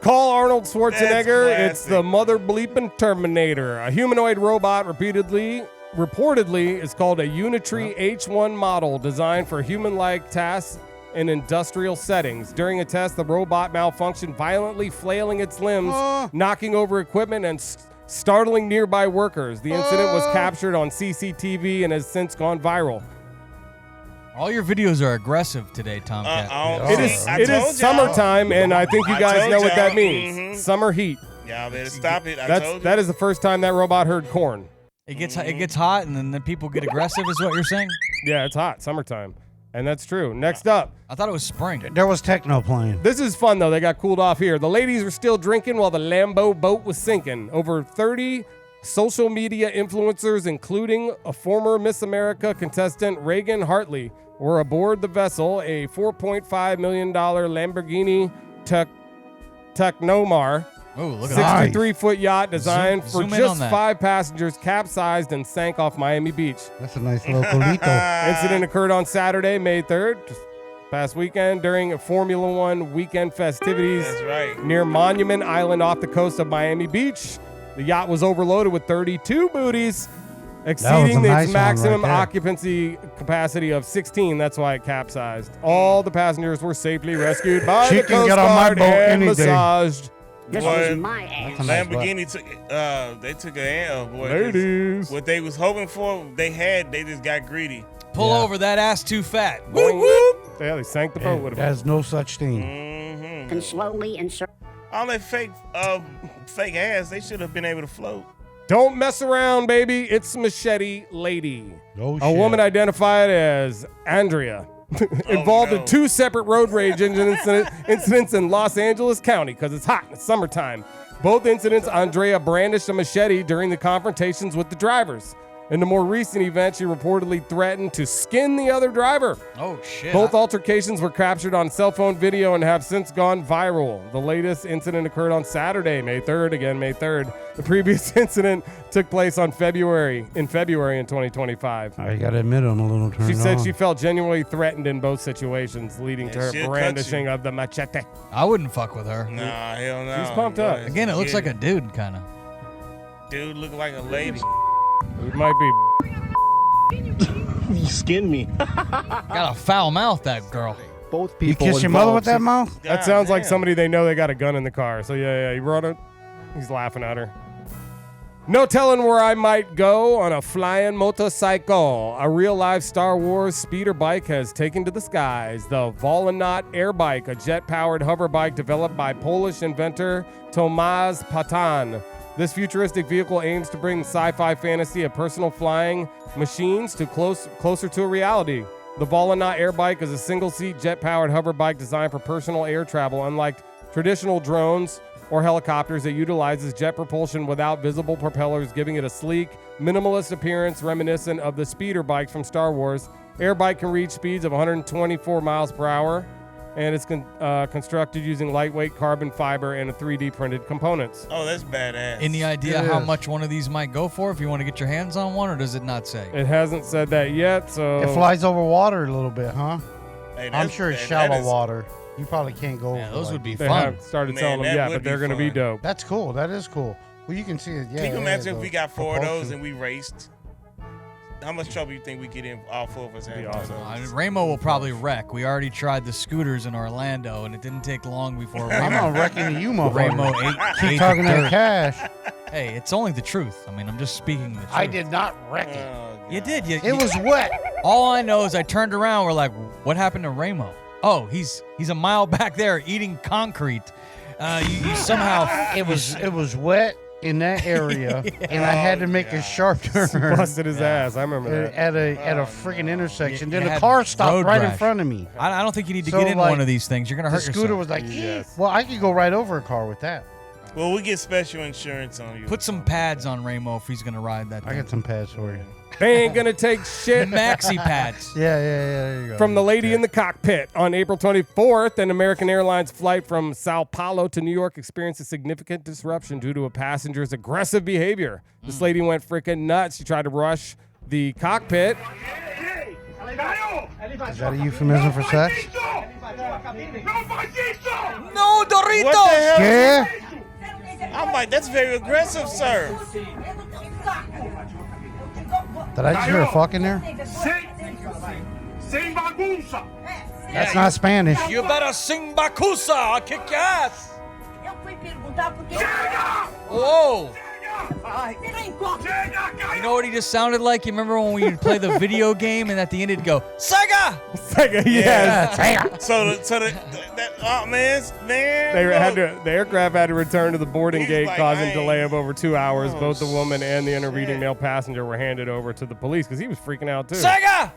Call Arnold Schwarzenegger. That's It's the mother bleeping Terminator. A humanoid robot reportedly is called a Unitree H1 model designed for human-like tasks in industrial settings. During a test, the robot malfunctioned, violently flailing its limbs, knocking over equipment, and startling nearby workers. The incident was captured on CCTV and has since gone viral. All your videos are aggressive today, Tomkat. It is summertime, and I think you guys know what that means. Mhm. Summer heat. Y'all better stop it. I told you. That is the first time that robot heard corn. It gets hot, and then the people get aggressive, is what you're saying? Yeah, it's hot, summertime. And that's true. Next up. I thought it was spring. There was techno playing. This is fun, though. They got cooled off here. The ladies were still drinking while the Lambo boat was sinking. Over 30 social media influencers, including a former Miss America contestant, Reagan Hartley, were aboard the vessel, a $4.5 million Lamborghini Technomar. Oh, look at that. 63-foot yacht designed for zoom in on just that. 5 passengers, capsized and sank off Miami Beach. That's a nice little colito. Incident occurred on Saturday, May 3rd, just past weekend, during a Formula One weekend festivities That's right. near Monument Island off the coast of Miami Beach. The yacht was overloaded with 32 booties, exceeding nice its one maximum right there. occupancy capacity of 16. That's why it capsized. All the passengers were safely rescued by She the can Coast get on my Guard boat and any day. massaged. This Boy, was my ass. That's a nice Lamborghini took they took a L, boy. 'cause Ladies. What they was hoping for, they just got greedy. Pull over, that ass too fat. Whoop, whoop. Yeah, they sank the boat with it. There's no such thing. Mm-hmm. And slowly insert. All that fake ass, they should have been able to float. Don't mess around, baby. It's Machete Lady. Oh, A shit. woman identified as Andrea. Involved in 2 separate road rage incidents in Los Angeles County because it's hot. It's summertime. Both incidents, Andrea brandished a machete during the confrontations with the drivers. In the more recent event, she reportedly threatened to skin the other driver. Oh, shit. Both altercations were captured on cell phone video and have since gone viral. The latest incident occurred on Saturday, May 3rd. Again, May 3rd. The previous incident took place in February in 2025. I gotta admit, I'm a little turned She said on. she felt genuinely threatened in both situations, leading to Yeah, her she'll cut brandishing you. of the machete. I wouldn't fuck with her. Nah, hell no. She's pumped up. Again, it looks like a dude, kind of. dude look like a lady. It might be. You skinned me. Got a foul mouth, that girl. Both You people. kiss your mother with that mouth? That sounds like Goddamn. somebody they know they got a gun in the car. So yeah, he brought it. He's laughing at her. No telling where I might go on a flying motorcycle. A real-life Star Wars speeder bike has taken to the skies. The Volonaut Air Bike, a jet-powered hover bike developed by Polish inventor Tomasz Patan. This futuristic vehicle aims to bring sci-fi fantasy of personal flying machines to closer to a reality. The Volonaut Air Bike is a single-seat jet-powered hover bike designed for personal air travel. Unlike traditional drones or helicopters, it utilizes jet propulsion without visible propellers, giving it a sleek, minimalist appearance reminiscent of the speeder bikes from Star Wars. Air Bike can reach speeds of 124 miles per hour, and it's constructed using lightweight carbon fiber and 3D printed components. Oh, that's badass. Any idea It how is. much one of these might go for if you want to get your hands on one, or does it not say? It hasn't said that yet, so It flies over water a little bit, huh? Hey, I'm that's- sure it's that shallow is- water. You probably can't go Yeah, over those like would be they fun. haven't started Man, selling them that yet, would but be they're going to be fun. dope. That's cool. That is cool. Well, you can see it. Yeah. Can you it imagine has if we the got 4 of those propulsion. and we raced? How much trouble you think we get in? All 4 of us have Be awesome. Ramo will probably wreck. We already tried the scooters in Orlando, and it didn't take long before I'm Ramo, not wrecking you, Ramo motherfucker. ate Keep talking the that dirt. cash. Hey, it's only the truth. I mean, I'm just speaking the truth. I did not wreck it. You did. It was wet. All I know is I turned around. We're like, what happened to Ramo? Oh, he's a mile back there eating concrete. You somehow It was wet in that area, and I had to make a sharp turn Busted his ass. I remember that. at a freaking intersection. You Then the had car stopped road right in rash. front of me. I don't think you need to So, get in like, one of these things. You're gonna The hurt scooter yourself. was like, Yes. well, I could go right over a car with that. Well, we get special insurance on you. Put some pads on Ramo if he's gonna ride that I thing. got some pads for you. They ain't gonna take shit. Maxi pads. Yeah, there you go. From the lady in the cockpit. On April 24th, an American Airlines flight from Sao Paulo to New York experienced a significant disruption due to a passenger's aggressive behavior. This lady went freaking nuts. She tried to rush the cockpit. Is that a euphemism for sex? No Doritos. What the hell? Yeah. I'm like, that's very aggressive, sir. Did I just hear a fuck in there? That's not Spanish. You better sing Bakusa. I'll kick your ass. Whoa. You know what he just sounded like? You remember when we would play the video game and at the end it'd go, Sega! Sega, yes. The aircraft had to return to the boarding gate, like, causing "Hey." delay of over 2 hours. Oh, Both the woman and the intervening shit. male passenger were handed over to the police because he was freaking out too. Sega!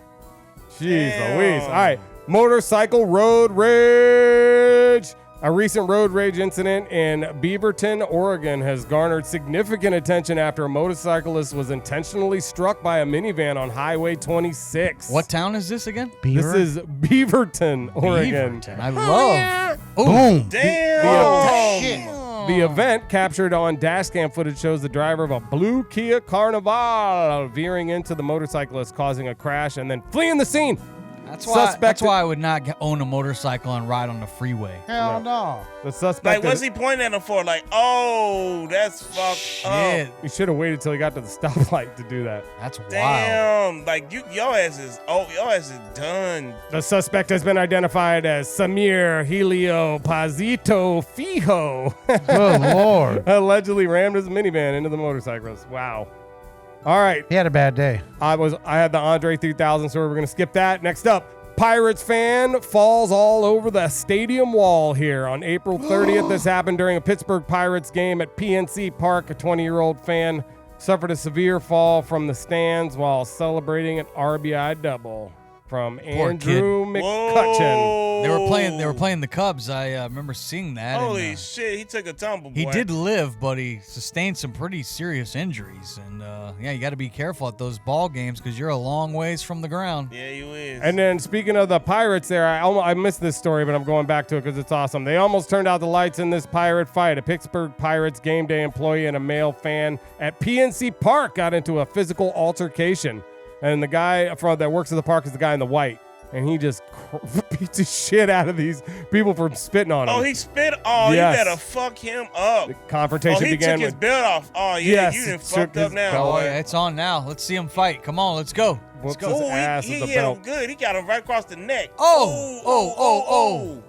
Jeez Damn. Louise. All right. Motorcycle road rage. A recent road rage incident in Beaverton, Oregon has garnered significant attention after a motorcyclist was intentionally struck by a minivan on Highway 26. What town is this again? Beaver? This is Beaverton, Oregon. Beaverton. I love. Boom. Damn. The event, captured on dashcam footage, shows the driver of a blue Kia Carnival veering into the motorcyclist, causing a crash and then fleeing the scene. That's why I would not own a motorcycle and ride on the freeway. Hell no. The suspect. Like, what's he pointing at him for? Like, oh, that's fucked Shit. up. You should have waited till he got to the stoplight to do that. That's wild. Damn. Like, your ass is done. The suspect has been identified as Samir Helio Pazito Fijo. Good Lord. Allegedly rammed his minivan into the motorcyclist. Wow. All right. He had a bad day. I had the Andre 3000 story. We're going to skip that. Next up, Pirates fan falls all over the stadium wall here. On April 30th, this happened during a Pittsburgh Pirates game at PNC Park. A 20-year-old fan suffered a severe fall from the stands while celebrating an RBI double from Poor Andrew McCutcheon. They were playing the Cubs. I remember seeing that. Holy shit, he took a tumble, boy. He did live, but he sustained some pretty serious injuries. And you got to be careful at those ball games because you're a long ways from the ground. Yeah, you is. And then speaking of the Pirates there, I missed this story, but I'm going back to it because it's awesome. They almost turned out the lights in this pirate fight. A Pittsburgh Pirates game day employee and a male fan at PNC Park got into a physical altercation. And the guy that works at the park is the guy in the white. And he just beats the shit out of these people for spitting on him. Oh, he spit? Oh, Yes. You better fuck him up. The confrontation he began took his with belt off. Oh, yeah, Yes, you done took fucked up his now, belt Oh, boy. yeah, it's on now. Let's see him fight. Come on, let's go. whoops his Oh, ass he with the hit him belt. good. He got him right across the neck. Oh.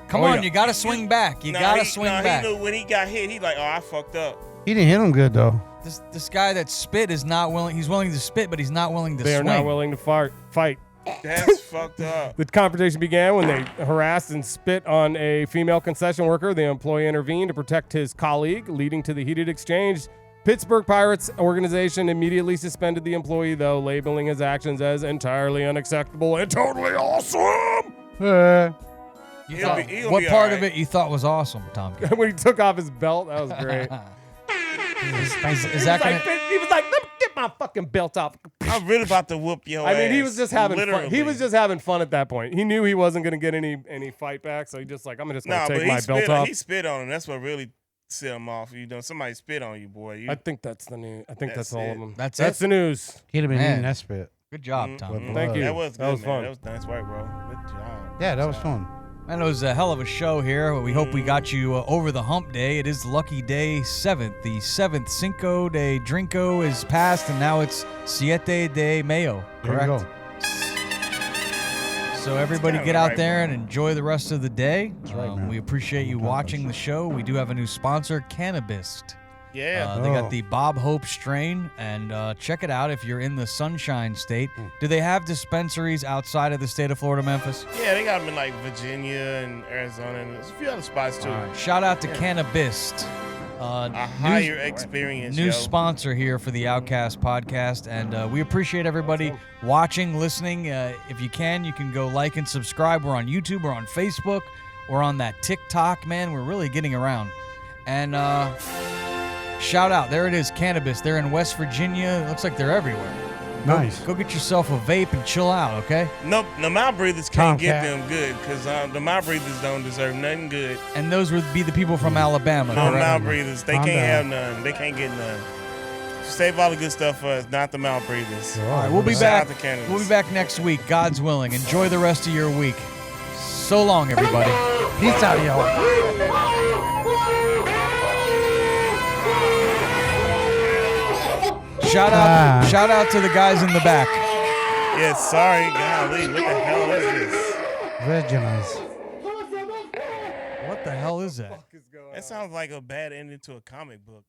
Come Oh, on, yeah. you got to swing back. You got to swing back. He knew when he got hit, he like, oh, I fucked up. He didn't hit him good, though. This guy that spit is not willing. He's willing to spit, but he's not willing to They are swing. not willing to fight. That's fucked up. The confrontation began when they harassed and spit on a female concession worker. The employee intervened to protect his colleague, leading to the heated exchange. Pittsburgh Pirates organization immediately suspended the employee, though, labeling his actions as entirely unacceptable and totally awesome. You thought- he'll what be part all of right. it you thought was awesome, Tom? When he took off his belt, that was great. Is that gonna? He was like, "Let me get my fucking belt off." I'm really about to whoop your I ass. mean, he was just having literally. fun. He was just having fun at that point. He knew he wasn't going to get any fight back, so he just like, I'm just going Nah, to but take my belt off. he spit on him. That's what really set him off. You know, somebody spit on you, boy. I think that's the news. I think that's all it. of them. That's That's it? the news. He'd have been Man. eating that spit. Good job, Tom. Thank you. That was good, That was man. fun. That was nice work, bro. Good job. Yeah, that was fun. Man, it was a hell of a show here. We hope we got you over the hump day. It is lucky day 7th. The 7th Cinco de Drinko is passed, and now it's Siete de Mayo. There Correct? you go. So everybody kinda get out right, there and enjoy the rest of the day. right, man. We appreciate you watching the show. We do have a new sponsor, Cannabis. Yeah. They Oh. got the Bob Hope strain, and check it out if you're in the Sunshine State. Do they have dispensaries outside of the state of Florida, Memphis? Yeah, they got them in like Virginia and Arizona and there's a few other spots too. All right. Shout out to Cannabis. A higher experience. New yo. sponsor here for the Outcast Podcast, and we appreciate everybody watching, listening. If you can go like and subscribe. We're on YouTube, we're on Facebook, we're on that TikTok, man. We're really getting around. And shout out, there it is, Cannabis. They're in West Virginia. It looks like they're everywhere. Nice. Go get yourself a vape and chill out, okay? Nope, the mouth breathers can't get Tomkat. them good because the mouth breathers don't deserve nothing good. And those would be the people from Alabama. No correct? mouth breathers, they Calm can't down. have none. They can't get none. Save all the good stuff for us, not the mouth breathers. All All right, we'll be Shout back. out to Canada. We'll be back next week, God's willing. Enjoy the rest of your week. So long, everybody. Peace out, y'all. Shout out to the guys in the back. Yeah, sorry, golly, what the hell is this? Very nice. What the hell is that? That sounds like a bad ending to a comic book.